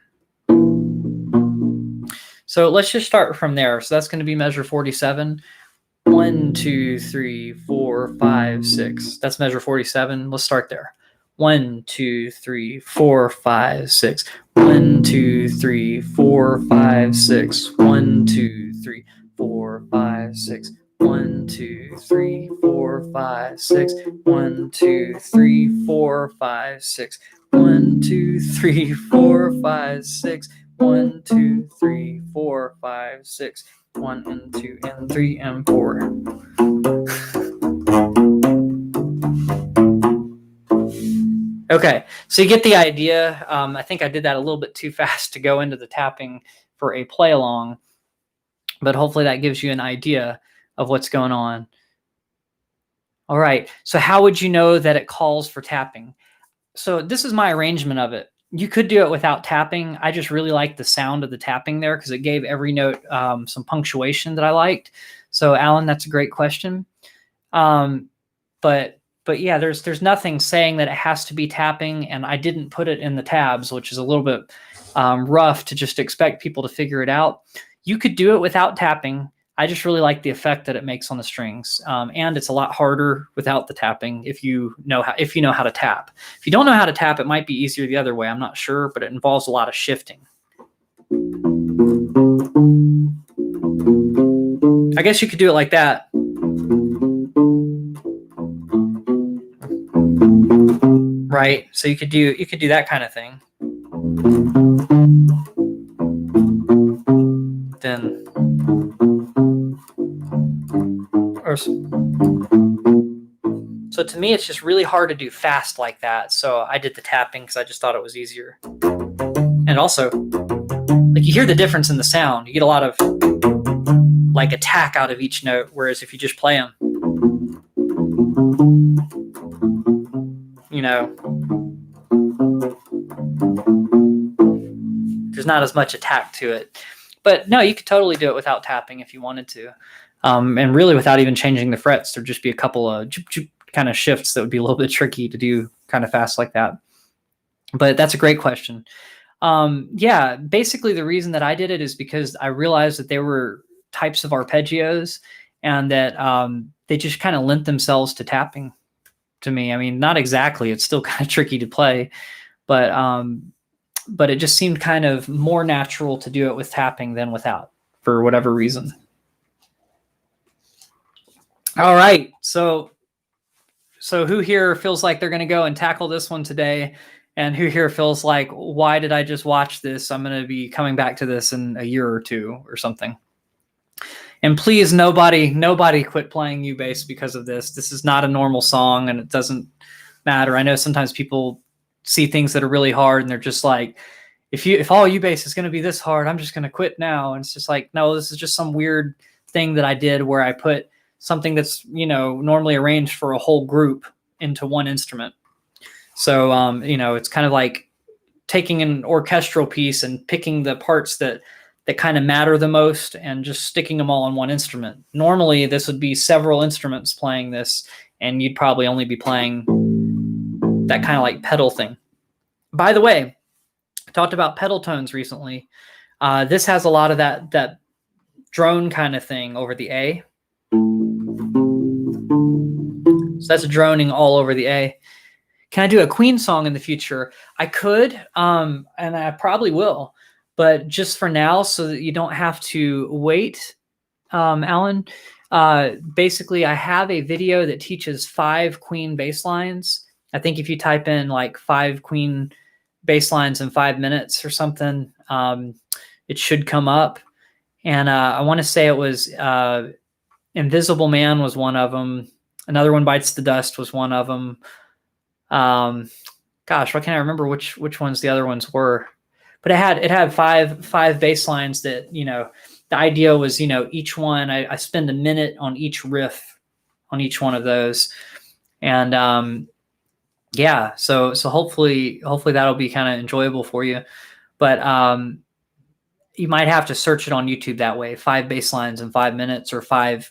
So let's just start from there. So that's going to be measure 47. 1, 2, 3, 4, 5, 6. That's measure 47. Let's start there. 1, 2, 3, 4, 5, 6. 1, 2, 3, 4, 5, 6. 1, 2, 3, 4, 5, 6. 1, 2, 3, 4, 5, 6. 1, 2, 3, 4, 5, 6. 1, 2, 3, 4, 5, 6. 1, 2, 3, 4, 5, 6. 1 and 2 and 3 and 4. Okay, so you get the idea. I think I did that a little bit too fast to go into the tapping for a play along, but hopefully that gives you an idea of what's going on. All right, so how would you know that it calls for tapping? So this is my arrangement of it. You could do it without tapping. I just really like the sound of the tapping there because it gave every note some punctuation that I liked. So Alan, that's a great question. But yeah, there's nothing saying that it has to be tapping, and I didn't put it in the tabs, which is a little bit rough to just expect people to figure it out. You could do it without tapping. I just really like the effect that it makes on the strings, and it's a lot harder without the tapping if you know how to tap. If you don't know how to tap, it might be easier the other way. I'm not sure, but it involves a lot of shifting. I guess you could do it like that. Right, so you could do that kind of thing. Then, so to me, it's just really hard to do fast like that. So I did the tapping because I just thought it was easier. And also, like, you hear the difference in the sound. You get a lot of like attack out of each note, whereas if you just play them, you know, there's not as much attack to it. But no, you could totally do it without tapping if you wanted to. And really without even changing the frets. There'd just be a couple of kind of shifts that would be a little bit tricky to do kind of fast like that. But that's a great question. Yeah, basically the reason that I did it is because I realized that there were types of arpeggios and that they just kind of lent themselves to tapping to me. I mean, not exactly. It's still kind of tricky to play, but it just seemed kind of more natural to do it with tapping than without, for whatever reason. All right, so who here feels like they're going to go and tackle this one today? And who here feels like, why did I just watch this? I'm going to be coming back to this in a year or two or something. And please, nobody quit playing U-Bass because of this. This is not a normal song, and it doesn't matter. I know sometimes people see things that are really hard, and they're just like, if all U-Bass is going to be this hard, I'm just going to quit now. And it's just like, no, this is just some weird thing that I did where I put something that's, normally arranged for a whole group into one instrument. So, it's kind of like taking an orchestral piece and picking the parts that kind of matter the most and just sticking them all on one instrument. Normally, this would be several instruments playing this, and you'd probably only be playing that kind of like pedal thing. By the way, I talked about pedal tones recently. This has a lot of that drone kind of thing over the A. So that's droning all over the A. Can I do a Queen song in the future? I could, and I probably will. But just for now, so that you don't have to wait, Alan, basically I have a video that teaches 5 Queen bass lines. I think if you type in like 5 Queen bass lines in 5 minutes or something, it should come up. And I want to say it was Invisible Man was one of them. Another One Bites the Dust was one of them. Gosh, why can't I remember which ones the other ones were? But it had five bass lines that, the idea was, each one, I spend a minute on each riff on each one of those. And yeah, so hopefully that'll be kind of enjoyable for you. But you might have to search it on YouTube that way, 5 bass lines in 5 minutes, or five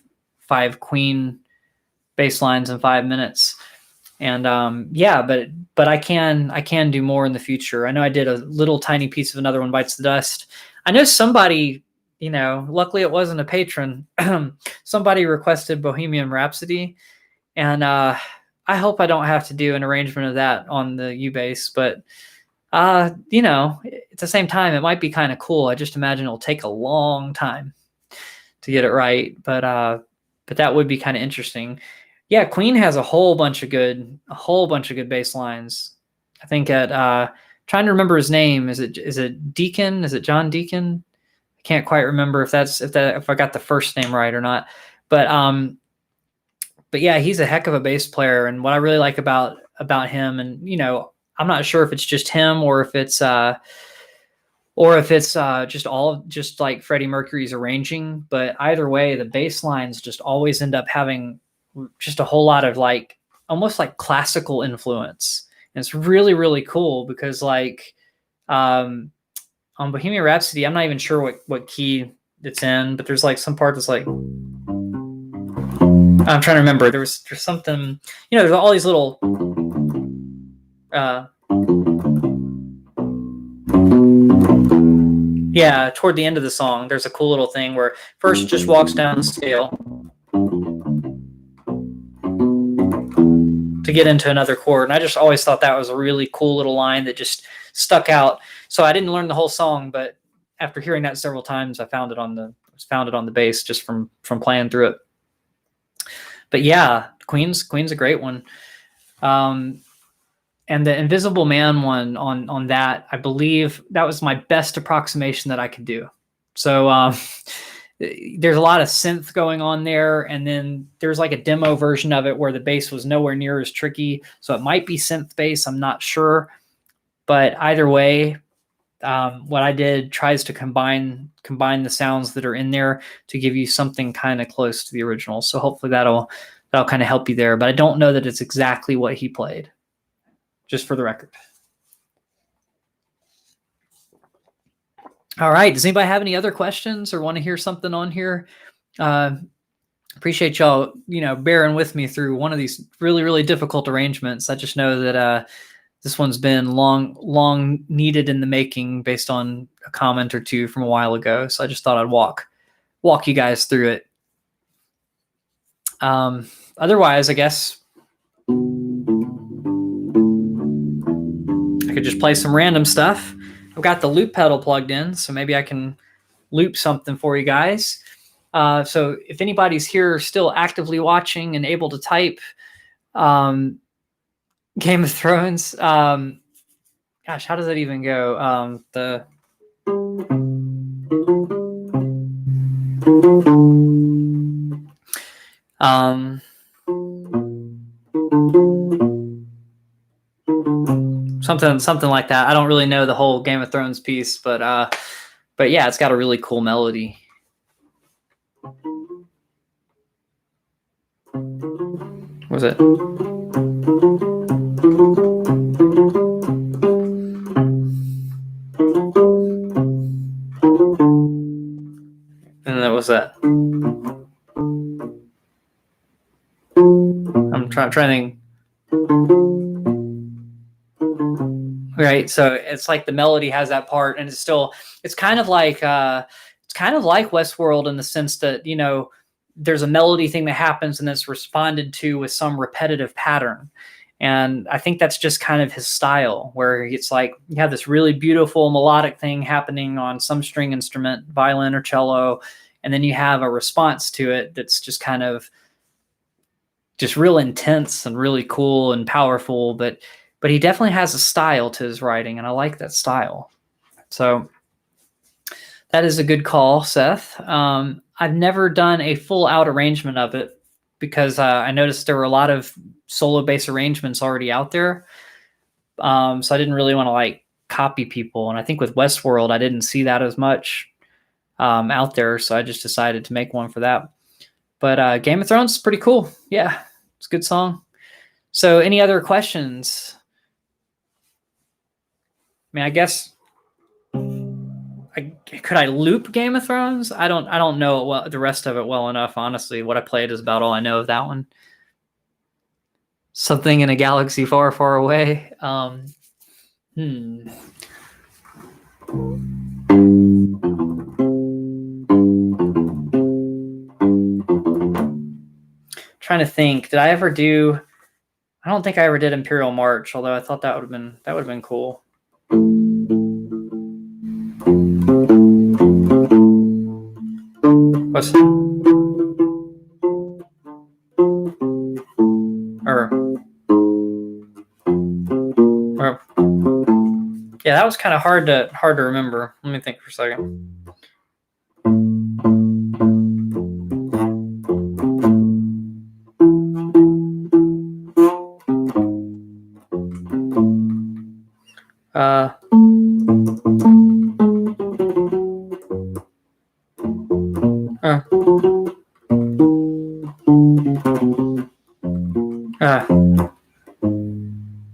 Queen bass lines in 5 minutes. And yeah, but I can do more in the future. I know I did a little tiny piece of Another One Bites the Dust. I know somebody, luckily it wasn't a patron, somebody requested Bohemian Rhapsody, and I hope I don't have to do an arrangement of that on the U-Bass, but at the same time, it might be kind of cool. I just imagine it'll take a long time to get it right, but that would be kind of interesting. Yeah, Queen has a whole bunch of good bass lines. I think at trying to remember his name. Is it Deacon? Is it John Deacon? I can't quite remember if I got the first name right or not. But yeah, he's a heck of a bass player, and what I really like about him, and I'm not sure if it's just him or if it's just like Freddie Mercury's arranging, but either way, the bass lines just always end up having just a whole lot of like almost like classical influence. And it's really, really cool because like on Bohemian Rhapsody, I'm not even sure what key it's in, but there's like some part that's like, I'm trying to remember. There's something, there's all these little yeah, toward the end of the song, there's a cool little thing where first just walks down the scale to get into another chord. And I just always thought that was a really cool little line that just stuck out. So I didn't learn the whole song, but after hearing that several times, I found it on the bass just from playing through it. But yeah, Queen's a great one. And the Invisible Man one on that, I believe that was my best approximation that I could do. So there's a lot of synth going on there, and then there's like a demo version of it where the bass was nowhere near as tricky. So it might be synth bass, I'm not sure. But either way, what I did tries to combine the sounds that are in there to give you something kind of close to the original. So hopefully that'll kind of help you there. But I don't know that it's exactly what he played, just for the record. All right. Does anybody have any other questions or want to hear something on here? Appreciate y'all, bearing with me through one of these really, really difficult arrangements. I just know that this one's been long needed in the making based on a comment or two from a while ago. So I just thought I'd walk you guys through it. Otherwise, I guess I could just play some random stuff. I've got the loop pedal plugged in, so maybe I can loop something for you guys. So if anybody's here still actively watching and able to type Game of Thrones, gosh, how does that even go? Something like that. I don't really know the whole Game of Thrones piece, but yeah, it's got a really cool melody. What was it? And that was that. I'm trying to think. Right, so it's like the melody has that part, and it's kind of like Westworld in the sense that there's a melody thing that happens and it's responded to with some repetitive pattern, and I think that's just kind of his style, where it's like you have this really beautiful melodic thing happening on some string instrument, violin or cello, and then you have a response to it that's just kind of just real intense and really cool and powerful, but he definitely has a style to his writing, and I like that style. So that is a good call, Seth. I've never done a full out arrangement of it because I noticed there were a lot of solo bass arrangements already out there. So I didn't really want to copy people. And I think with Westworld, I didn't see that as much out there. So I just decided to make one for that. But Game of Thrones is pretty cool. Yeah, it's a good song. So any other questions? I mean, I guess could I loop Game of Thrones? I don't know the rest of it well enough, honestly. What I played is about all I know of that one. Something in a galaxy far, far away. Trying to think. Did I ever do? I don't think I ever did Imperial March, although I thought that would have been cool. What's or Yeah, that was kind of hard to remember. Let me think for a second. Uh, uh,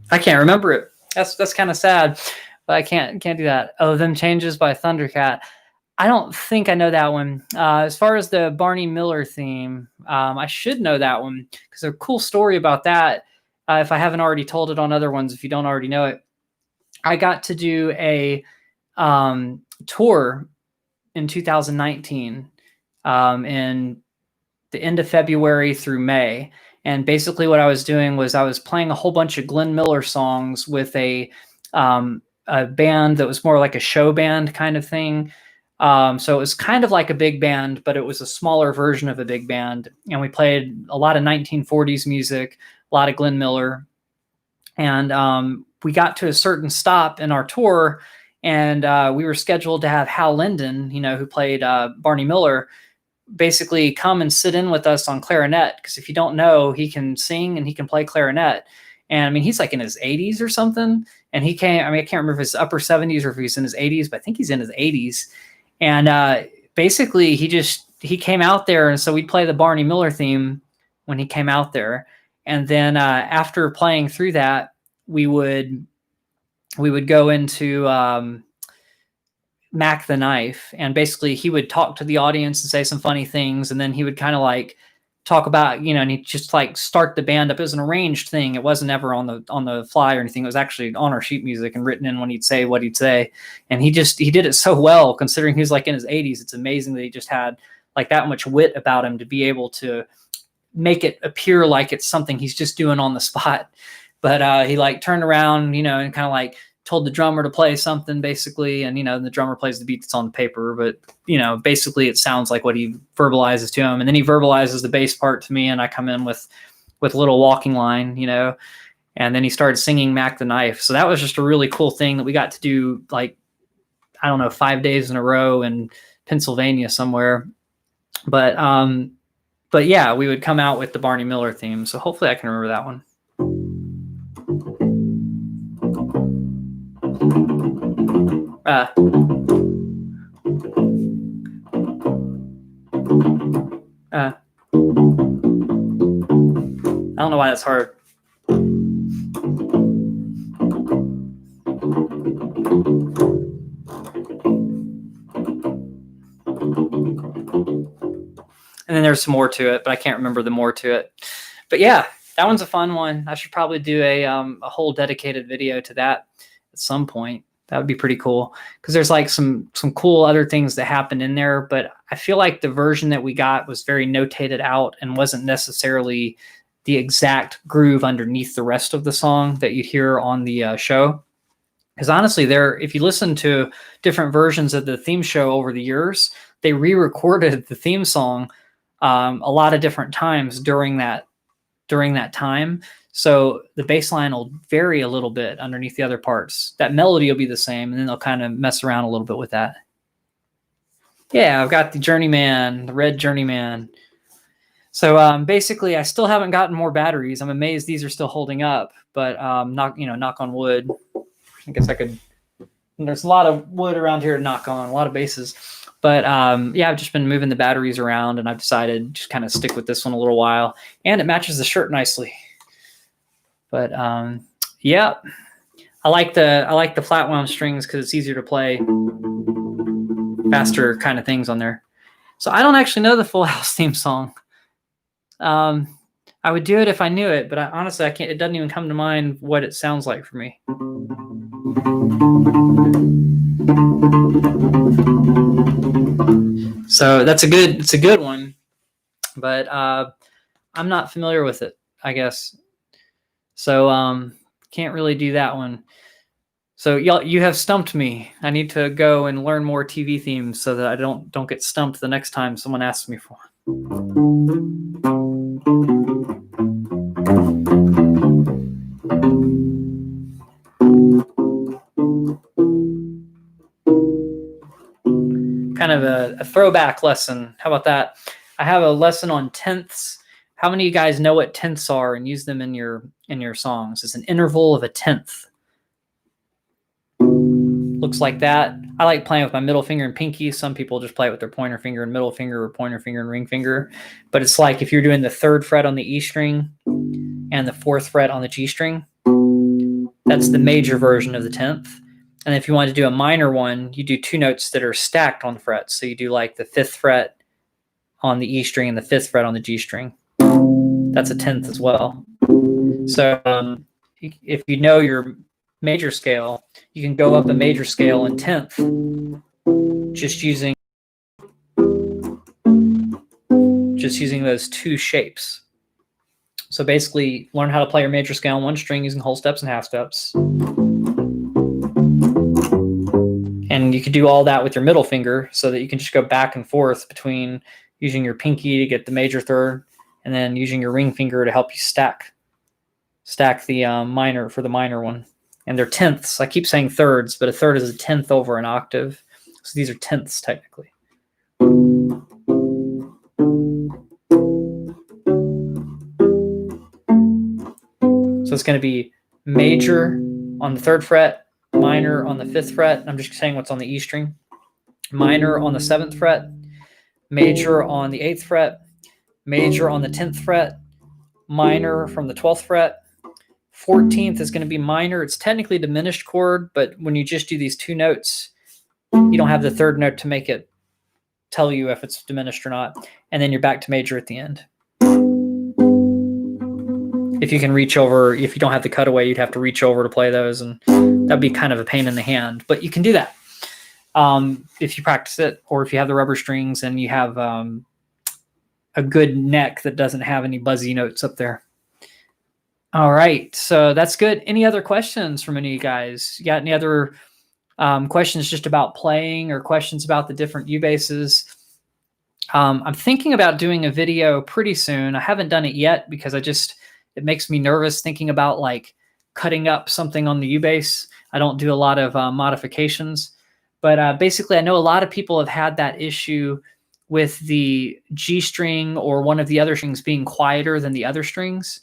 I can't remember it. That's kind of sad, but I can't do that. Oh, Them Changes by Thundercat. I don't think I know that one. As far as the Barney Miller theme, I should know that one because a cool story about that. If I haven't already told it on other ones, if you don't already know it, I got to do a tour in 2019 in the end of February through May. And basically what I was doing was I was playing a whole bunch of Glenn Miller songs with a band that was more like a show band kind of thing. So it was kind of like a big band, but it was a smaller version of a big band. And we played a lot of 1940s music, a lot of Glenn Miller. And we got to a certain stop in our tour, and we were scheduled to have Hal Linden, who played Barney Miller, basically come and sit in with us on clarinet. Because if you don't know, he can sing and he can play clarinet. And I mean, he's like in his 80s or something. And he came, I can't remember if it's upper 70s or if he's in his 80s, but I think he's in his 80s. And basically he came out there. And so we'd play the Barney Miller theme when he came out there. And then after playing through that, we would go into Mac the Knife, and basically he would talk to the audience and say some funny things, and then he would kind of like talk about, and he'd just like start the band up. It was an arranged thing. It wasn't ever on the fly or anything. It was actually on our sheet music and written in when he'd say what he'd say. And he did it so well, considering he was like in his 80s. It's amazing that he just had like that much wit about him to be able to make it appear like it's something he's just doing on the spot. But he like turned around, and kind of like told the drummer to play something basically. And, the drummer plays the beat that's on the paper, but basically it sounds like what he verbalizes to him. And then he verbalizes the bass part to me, and I come in with a little walking line, and then he started singing Mac the Knife. So that was just a really cool thing that we got to do, like, I don't know, 5 days in a row in Pennsylvania somewhere. But yeah, we would come out with the Barney Miller theme. So hopefully I can remember that one. I don't know why that's hard. And then there's some more to it, but I can't remember the more to it. But yeah, that one's a fun one. I should probably do a whole dedicated video to that at some point. That would be pretty cool, because there's like some cool other things that happen in there. But I feel like the version that we got was very notated out and wasn't necessarily the exact groove underneath the rest of the song that you hear on the show. Because honestly, if you listen to different versions of the theme show over the years, they re-recorded the theme song a lot of different times during that time. So the bass line will vary a little bit underneath the other parts. That melody will be the same, and then they'll kind of mess around a little bit with that. Yeah, I've got the Journeyman, the red Journeyman. So basically, I still haven't gotten more batteries. I'm amazed these are still holding up, but knock on wood. I guess I could. There's a lot of wood around here to knock on, a lot of bases. But yeah, I've just been moving the batteries around, and I've decided just kind of stick with this one a little while, and it matches the shirt nicely. But yeah, I like the flat wound strings because it's easier to play faster kind of things on there. So I don't actually know the Full House theme song. I would do it if I knew it, but honestly, I can't. It doesn't even come to mind what it sounds like for me. So it's a good one, but I'm not familiar with it, I guess. So can't really do that one. So you have stumped me. I need to go and learn more TV themes so that I don't get stumped the next time someone asks me for one. a throwback lesson. How about that? I have a lesson on tenths. How many of you guys know what tenths are and use them in your songs? It's an interval of a tenth. Looks like that. I like playing with my middle finger and pinky. Some people just play it with their pointer finger and middle finger, or pointer finger and ring finger. But it's like if you're doing the 3rd fret on the E string and the 4th fret on the G string, that's the major version of the 10th. And if you want to do a minor one, you do 2 notes that are stacked on the frets. So you do like the 5th fret on the E string and the 5th fret on the G string. That's a 10th as well. So if you know your major scale, you can go up a major scale in 10th just using those 2 shapes. So basically learn how to play your major scale on 1 string using whole steps and half steps. And you could do all that with your middle finger so that you can just go back and forth between using your pinky to get the major 3rd and then using your ring finger to help you stack the minor for the minor one. And they're tenths. I keep saying thirds, but a third is a 10th over an octave. So these are tenths technically. So it's going to be major on the 3rd fret, minor on the 5th fret. I'm just saying what's on the E string. Minor on the 7th fret, major on the 8th fret, major on the 10th fret, minor from the 12th fret. 14th is going to be minor. It's technically a diminished chord, but when you just do these 2 notes, you don't have the 3rd note to make it tell you if it's diminished or not. And then you're back to major at the end. If you can reach over, if you don't have the cutaway, you'd have to reach over to play those, and that'd be kind of a pain in the hand. But you can do that if you practice it, or if you have the rubber strings and you have a good neck that doesn't have any buzzy notes up there. All right, so that's good. Any other questions from any of you guys? You got any other questions just about playing, or questions about the different U-basses? I'm thinking about doing a video pretty soon. I haven't done it yet because it makes me nervous thinking about like cutting up something on the U-bass. I don't do a lot of modifications, but basically I know a lot of people have had that issue with the G string or one of the other strings being quieter than the other strings.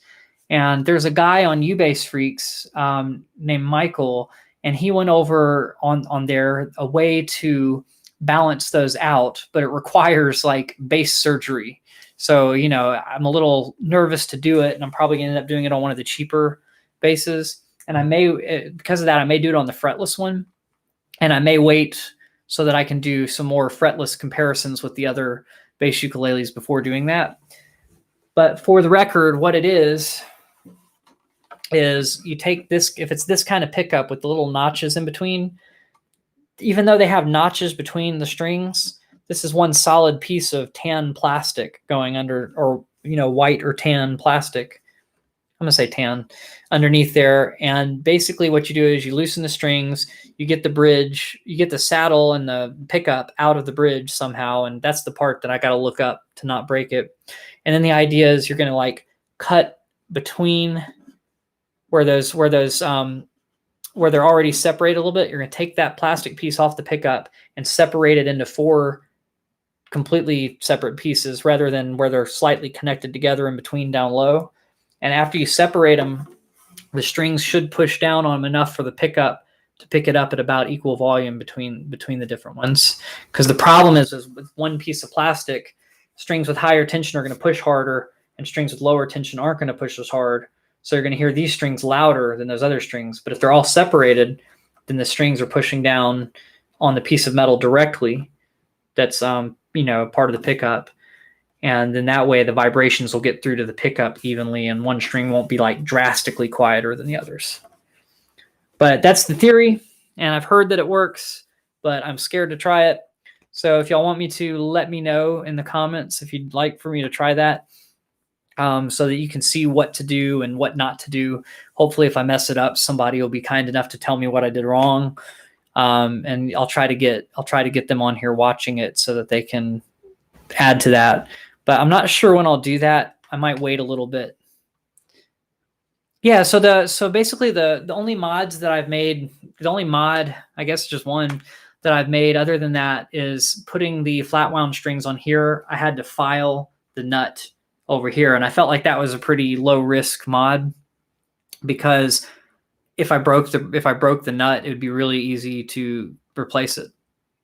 And there's a guy on U-Bass Freaks named Michael, and he went over on there a way to balance those out, but it requires like bass surgery. So, you know, I'm a little nervous to do it, and I'm probably going to end up doing it on one of the cheaper basses. And I may, because of that, I may do it on the fretless one, and I may wait so that I can do some more fretless comparisons with the other bass ukuleles before doing that. But for the record, what it is you take this, if it's this kind of pickup with the little notches in between, even though they have notches between the strings, this is one solid piece of tan plastic going under, or, you know, white or tan plastic. I'm going to say tan underneath there. And basically what you do is you loosen the strings, you get the bridge, you get the saddle and the pickup out of the bridge somehow. And that's the part that I got to look up to not break it. And then the idea is you're going to like cut between where they're already separated a little bit. You're going to take that plastic piece off the pickup and separate it into 4 completely separate pieces, rather than where they're slightly connected together in between down low. And after you separate them, the strings should push down on them enough for the pickup to pick it up at about equal volume between the different ones. Because the problem is with one piece of plastic, strings with higher tension are going to push harder, and strings with lower tension aren't going to push as hard. So you're going to hear these strings louder than those other strings. But if they're all separated, then the strings are pushing down on the piece of metal directly that's you know, part of the pickup. And then that way the vibrations will get through to the pickup evenly, and one string won't be like drastically quieter than the others. But that's the theory, and I've heard that it works, but I'm scared to try it. So if y'all want me to, let me know in the comments if you'd like for me to try that, so that you can see what to do and what not to do. Hopefully if I mess it up, somebody will be kind enough to tell me what I did wrong. And I'll try to get them on here watching it so that they can add to that. But I'm not sure when I'll do that. I might wait a little bit. Yeah, so basically the only mods that I've made, the only mod, I guess just one, that I've made other than that is putting the flat wound strings on here. I had to file the nut over here, and I felt like that was a pretty low risk mod, because if I broke the nut, it would be really easy to replace it.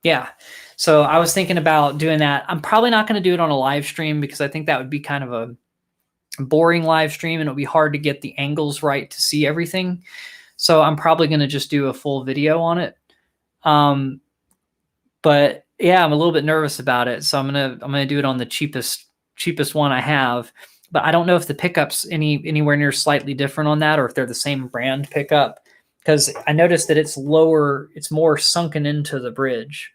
Yeah. So I was thinking about doing that. I'm probably not going to do it on a live stream, because I think that would be kind of a boring live stream, and it'll be hard to get the angles right to see everything. So I'm probably going to just do a full video on it. But yeah, I'm a little bit nervous about it. So I'm going to do it on the cheapest one I have. But I don't know if the pickup's anywhere near slightly different on that, or if they're the same brand pickup, because I noticed that it's lower, it's more sunken into the bridge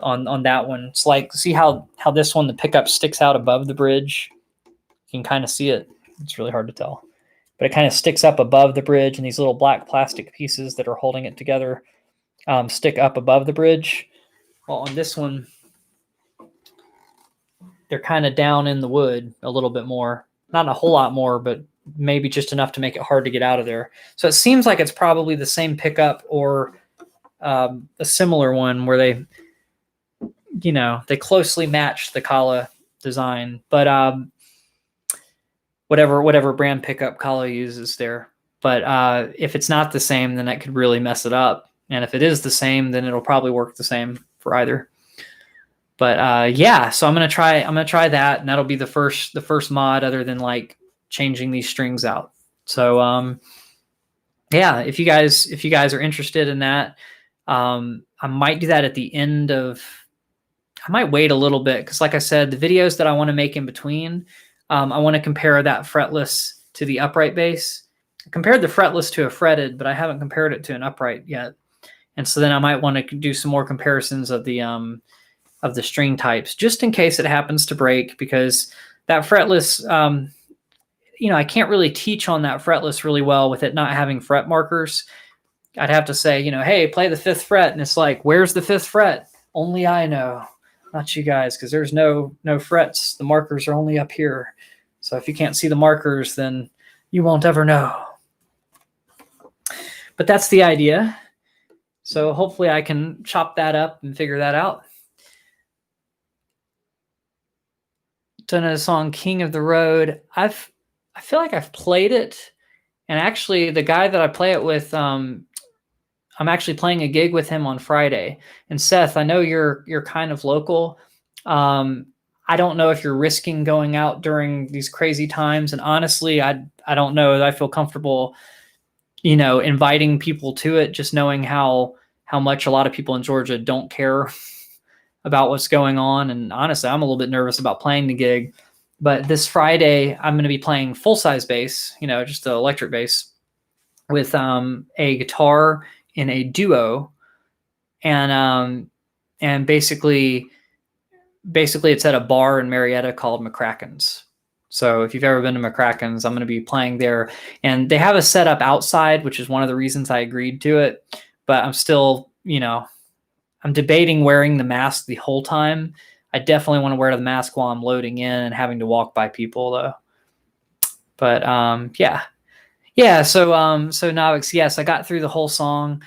on that one. It's like, see how this one, the pickup sticks out above the bridge? You can kind of see it. It's really hard to tell, but it kind of sticks up above the bridge, and these little black plastic pieces that are holding it together stick up above the bridge. Well, on this one, they're kind of down in the wood a little bit more. Not a whole lot more, but maybe just enough to make it hard to get out of there. So it seems like it's probably the same pickup, or a similar one where they closely match the Kala design. But whatever brand pickup Kala uses there. But if it's not the same, then that could really mess it up. And if it is the same, then it'll probably work the same for either. But yeah, so I'm gonna try that, and that'll be the first mod other than like changing these strings out. So yeah, if you guys are interested in that, I might do that at the end of. I might wait a little bit, because like I said, the videos that I want to make in between, I want to compare that fretless to the upright bass. I compared the fretless to a fretted, but I haven't compared it to an upright yet. And so then I might want to do some more comparisons of the string types, just in case it happens to break, because that fretless, I can't really teach on that fretless really well with it not having fret markers. I'd have to say, hey, play the 5th fret. And it's like, where's the 5th fret? Only I know, not you guys, because there's no frets. The markers are only up here. So if you can't see the markers, then you won't ever know. But that's the idea. So hopefully I can chop that up and figure that out. Done a song King of the Road. I feel like I've played it, and actually the guy that I play it with, I'm actually playing a gig with him on Friday. And Seth, I know you're kind of local. I don't know if you're risking going out during these crazy times, and honestly, I don't know that I feel comfortable, inviting people to it, just knowing how much a lot of people in Georgia don't care about what's going on. And honestly, I'm a little bit nervous about playing the gig. But this Friday, I'm going to be playing full-size bass, just the electric bass, with a guitar in a duo. And basically it's at a bar in Marietta called McCracken's. So if you've ever been to McCracken's, I'm going to be playing there. And they have a setup outside, which is one of the reasons I agreed to it. But I'm still, I'm debating wearing the mask the whole time. I definitely want to wear the mask while I'm loading in and having to walk by people, though. But yeah. So Novix, yes, I got through the whole song.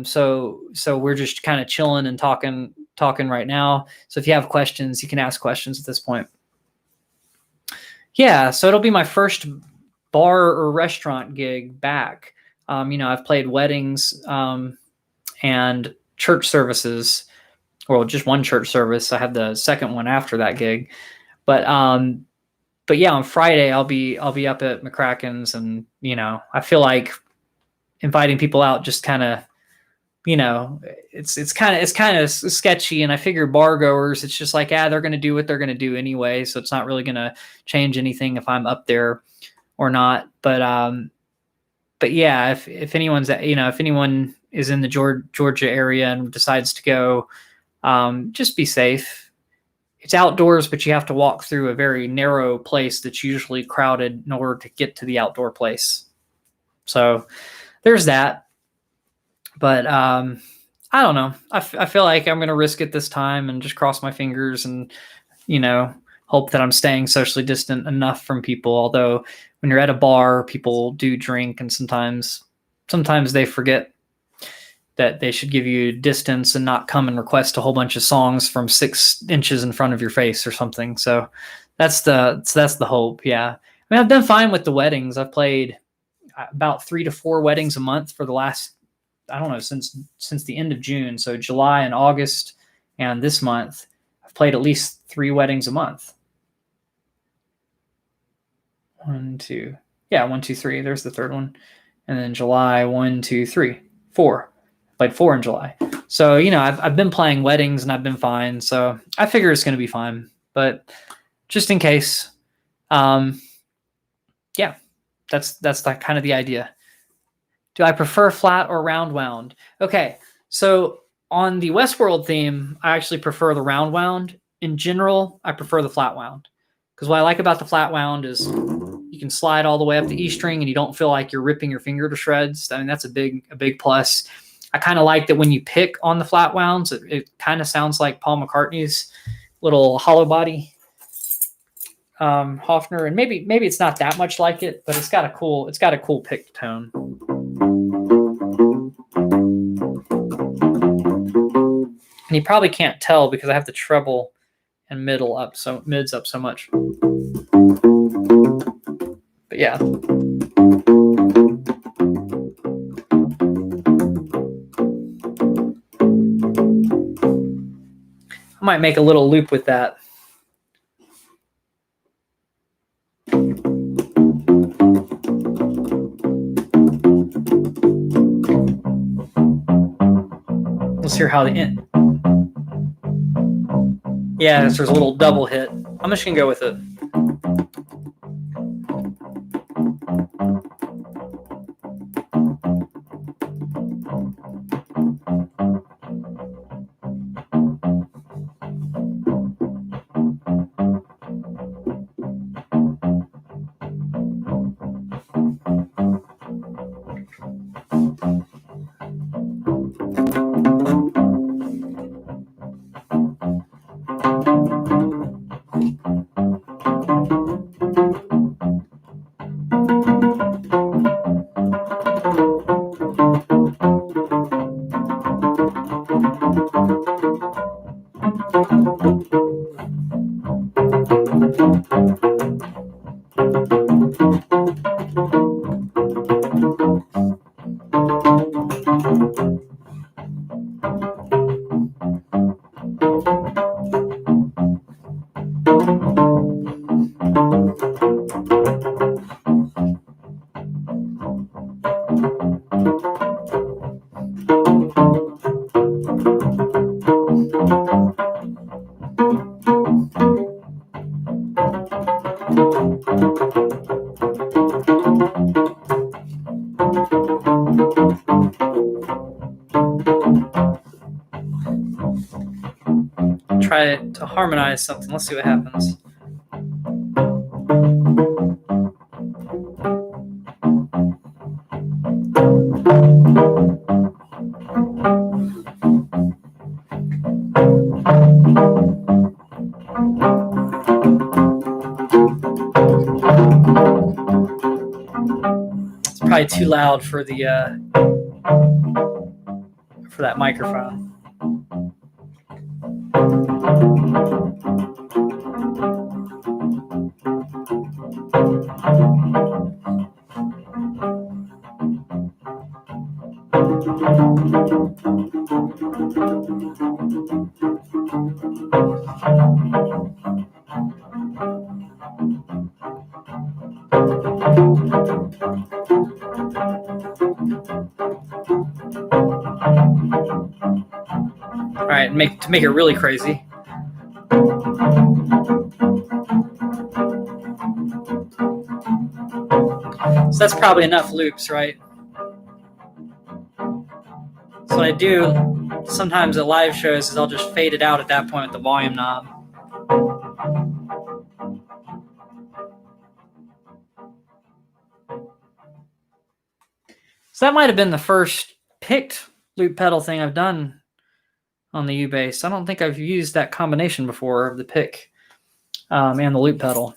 So we're just kind of chilling and talking right now. So if you have questions, you can ask questions at this point. Yeah, so it'll be my first bar or restaurant gig back. I've played weddings and church services, or just one church service. I have the second one after that gig. But yeah, on Friday I'll be up at McCracken's, and I feel like inviting people out just kind of, it's kind of sketchy. And I figure bar goers, it's just like, they're going to do what they're going to do anyway, so it's not really going to change anything if I'm up there or not. But yeah, if anyone's, if anyone is in the Georgia area and decides to go, just be safe. It's outdoors, but you have to walk through a very narrow place that's usually crowded in order to get to the outdoor place. So there's that. But I don't know. I feel like I'm going to risk it this time and just cross my fingers and, hope that I'm staying socially distant enough from people. Although when you're at a bar, people do drink, and sometimes they forget that they should give you distance and not come and request a whole bunch of songs from 6 inches in front of your face or something. So that's the hope. Yeah. I mean, I've done fine with the weddings. I've played about 3 to 4 weddings a month for the last, I don't know, since the end of June. So July and August and this month, I've played at least 3 weddings a month. 1, 2. Yeah, 1, 2, 3. There's the third one. And then July, 1, 2, 3, 4. Played 4 in July. So, I've been playing weddings and I've been fine. So I figure it's going to be fine. But just in case, yeah, that's like kind of the idea. Do I prefer flat or round wound? Okay, so on the Westworld theme, I actually prefer the round wound. In general, I prefer the flat wound. Because what I like about the flat wound is you can slide all the way up the E string and you don't feel like you're ripping your finger to shreds. I mean, that's a big plus. I kind of like that when you pick on the flat wounds, it kind of sounds like Paul McCartney's little hollow body Hofner, and maybe it's not that much like it, but it's got a cool pick tone. And you probably can't tell because I have the treble and mids up so much. But yeah. I might make a little loop with that. Let's hear how the end. Yeah, there's a little double hit. I'm just gonna go with it. Try to harmonize something. Let's see what happens. It's probably too loud for the for that microphone. All right, to make it really crazy. So that's probably enough loops, right? So what I do sometimes at live shows is I'll just fade it out at that point with the volume knob. So that might have been the first picked loop pedal thing I've done on the U-Bass. I don't think I've used that combination before of the pick and the loop pedal.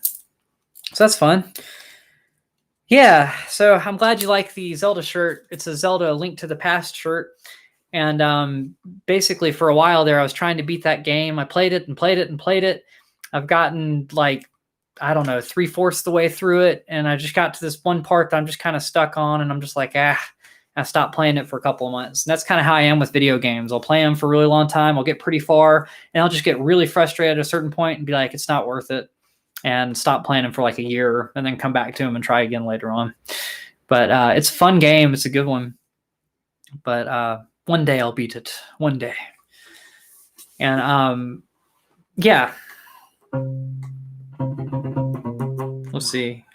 So that's fun. Yeah, so I'm glad you like the Zelda shirt. It's a Zelda Link to the Past shirt. And basically for a while there, I was trying to beat that game. I played it and played it and played it. I've gotten like, I don't know, 3/4 the way through it. And I just got to this one part that I'm just kind of stuck on. And I'm just like, I stopped playing it for a couple of months. And that's kind of how I am with video games. I'll play them for a really long time. I'll get pretty far and I'll just get really frustrated at a certain point and be like, it's not worth it. And stop playing them for like a year and then come back to them and try again later on. But it's a fun game. It's a good one. But one day I'll beat it. One day. And yeah. Let's see.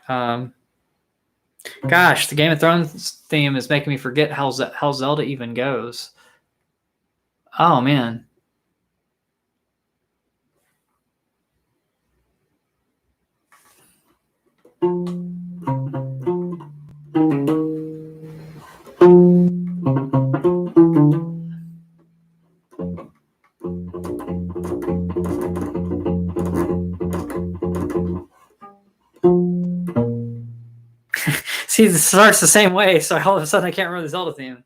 Gosh, the Game of Thrones theme is making me forget how Zelda even goes. Oh, man. See, it starts the same way, so all of a sudden I can't remember the Zelda theme.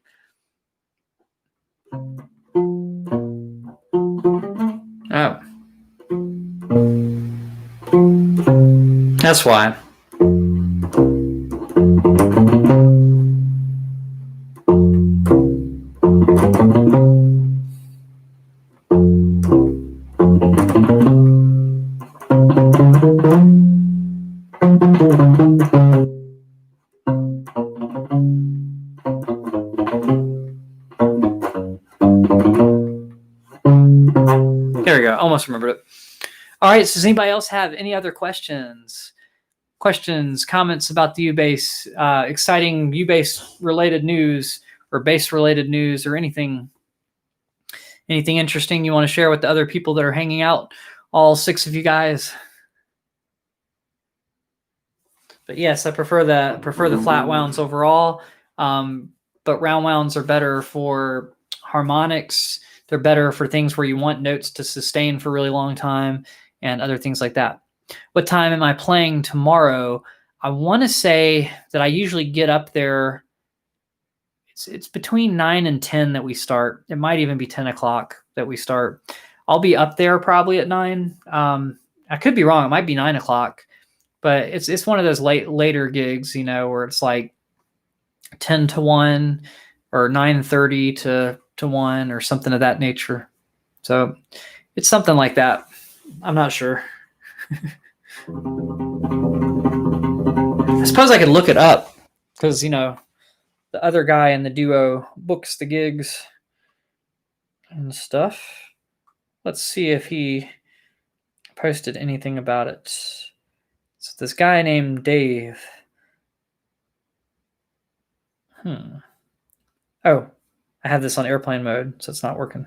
Oh. That's why. There we go. Almost remembered it. All right. So does anybody else have any other questions, comments about the Ubase, exciting Ubase related news or base related news or anything interesting you want to share with the other people that are hanging out, all 6 of you guys? But yes, I prefer the flat wounds overall. But round wounds are better for harmonics. They're better for things where you want notes to sustain for a really long time and other things like that. What time am I playing tomorrow? I want to say that I usually get up there. It's between 9 and 10 that we start. It might even be 10 o'clock that we start. I'll be up there probably at 9. I could be wrong. It might be 9 o'clock. But it's one of those later gigs, where it's like 10 to 1 or 9:30 to 1 or something of that nature. So it's something like that. I'm not sure. I suppose I could look it up because, the other guy in the duo books the gigs and stuff. Let's see if he posted anything about it. So this guy named Dave. Oh, I have this on airplane mode, so it's not working.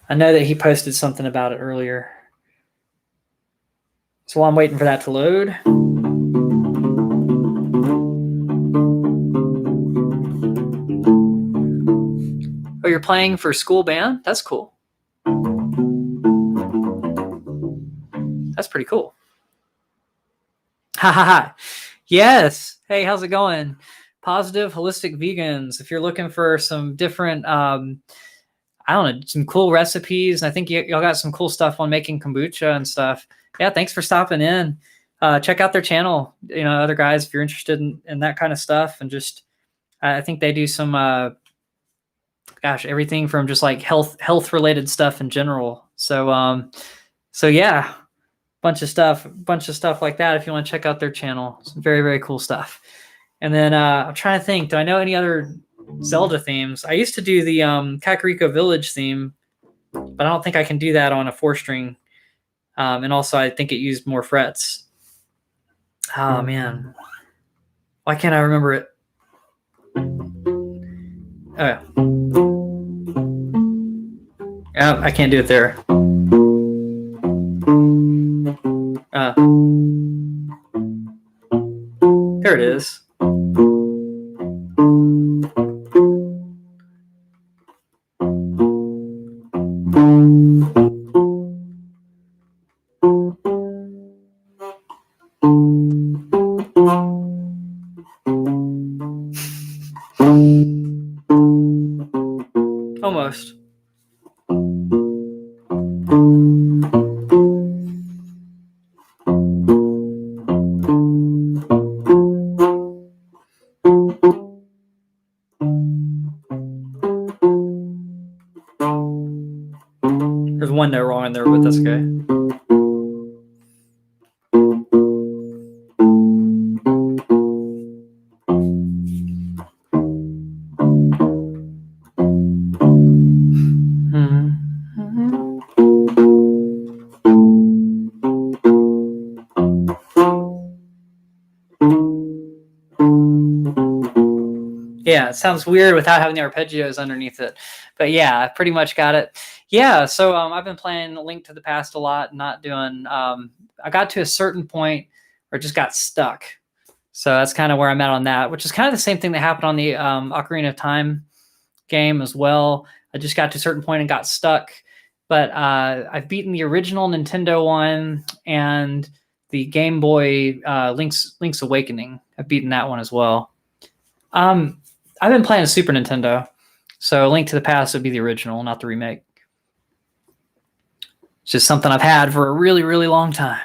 I know that he posted something about it earlier. So while I'm waiting for that to load. Oh, you're playing for school band? That's cool. That's pretty cool. Ha ha ha. Yes. Hey, how's it going? Positive Holistic Vegans. If you're looking for some different, some cool recipes, and I think y'all got some cool stuff on making kombucha and stuff. Yeah, thanks for stopping in. Check out their channel. Other guys, if you're interested in that kind of stuff, and just, I think they do some, everything from just like health related stuff in general. So yeah. Bunch of stuff like that if you want to check out their channel. Some very, very cool stuff. And then I'm trying to think, do I know any other Zelda themes? I used to do the Kakariko Village theme, but I don't think I can do that on a 4-string. And also I think it used more frets. Oh man. Why can't I remember it? Oh yeah, I can't do it there. There it is. one note wrong in there, but that's okay. Yeah, it sounds weird without having the arpeggios underneath it. But yeah, I pretty much got it. Yeah, so I've been playing Link to the Past a lot, not doing I got to a certain point where it just got stuck. So that's kind of where I'm at on that, which is kind of the same thing that happened on the Ocarina of Time game as well. I just got to a certain point and got stuck. But I've beaten the original Nintendo one and the Game Boy Link's Awakening. I've beaten that one as well. I've been playing a Super Nintendo, so Link to the Past would be the original, not the remake. It's just something I've had for a really, really long time.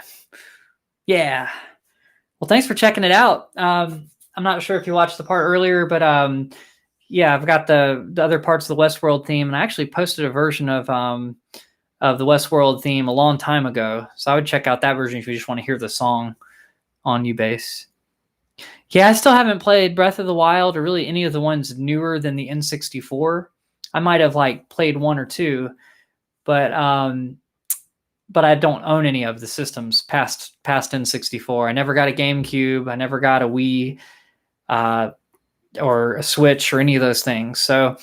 Yeah. Well, thanks for checking it out. I'm not sure if you watched the part earlier, but yeah, I've got the other parts of the Westworld theme, and I actually posted a version of the Westworld theme a long time ago. So I would check out that version if you just want to hear the song on Ubase. Yeah, I still haven't played Breath of the Wild or really any of the ones newer than the N64. I might have played one or two, but I don't own any of the systems past N64. I never got a GameCube. I never got a Wii or a Switch or any of those things. So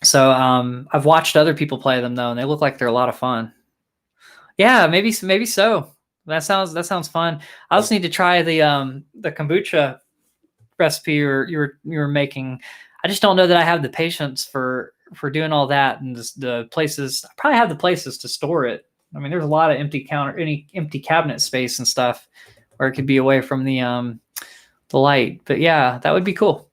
I've watched other people play them though, and they look like they're a lot of fun. Yeah, maybe so. That sounds fun. I also need to try the kombucha recipe you were making. I just don't know that I have the patience for doing all that, and the places. I probably have the places to store it. I mean, there's a lot of empty cabinet space and stuff where it could be away from the light. But yeah, that would be cool.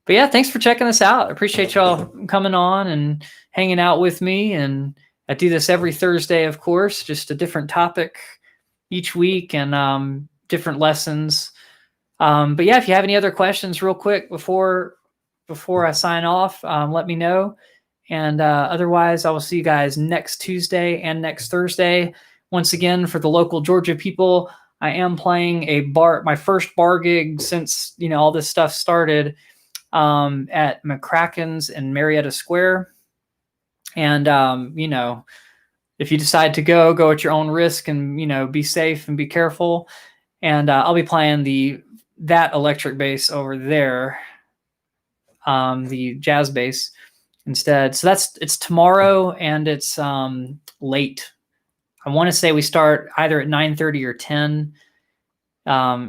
But yeah, thanks for checking this out. I appreciate y'all coming on and hanging out with me. And I do this every Thursday, of course, just a different topic each week and different lessons. But yeah, if you have any other questions real quick before I sign off, let me know. And otherwise, I will see you guys next Tuesday and next Thursday. Once again, for the local Georgia people, I am playing my first bar gig since all this stuff started at McCracken's in Marietta Square. And if you decide to go at your own risk and be safe and be careful. And I'll be playing that electric bass over there, the jazz bass instead. So it's tomorrow, and it's late. I want to say we start either at 9:30 or 10.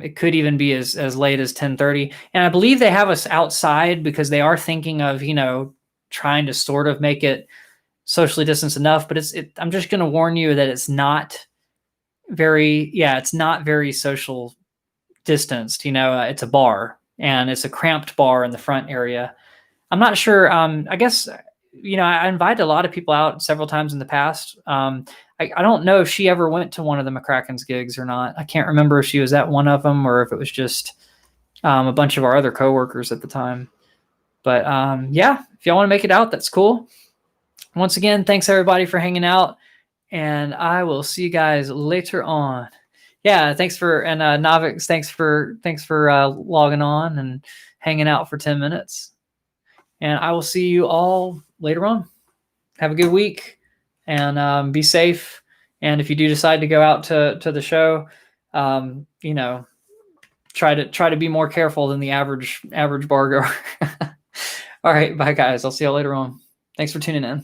It could even be as late as 10:30. And I believe they have us outside because they are thinking of trying to sort of make it socially distanced enough. But I'm just going to warn you that it's not very social distanced. It's a bar, and it's a cramped bar in the front area. I'm not sure. I guess, I invited a lot of people out several times in the past. I don't know if she ever went to one of the McCracken's gigs or not. I can't remember if she was at one of them or if it was just a bunch of our other coworkers at the time. But yeah, if y'all want to make it out, that's cool. Once again, thanks everybody for hanging out, and I will see you guys later on. Yeah, thanks and Navix, thanks for logging on and hanging out for 10 minutes. And I will see you all later on. Have a good week, and be safe. And if you do decide to go out to the show, try to be more careful than the average bar goer. All right, bye guys. I'll see y'all later on. Thanks for tuning in.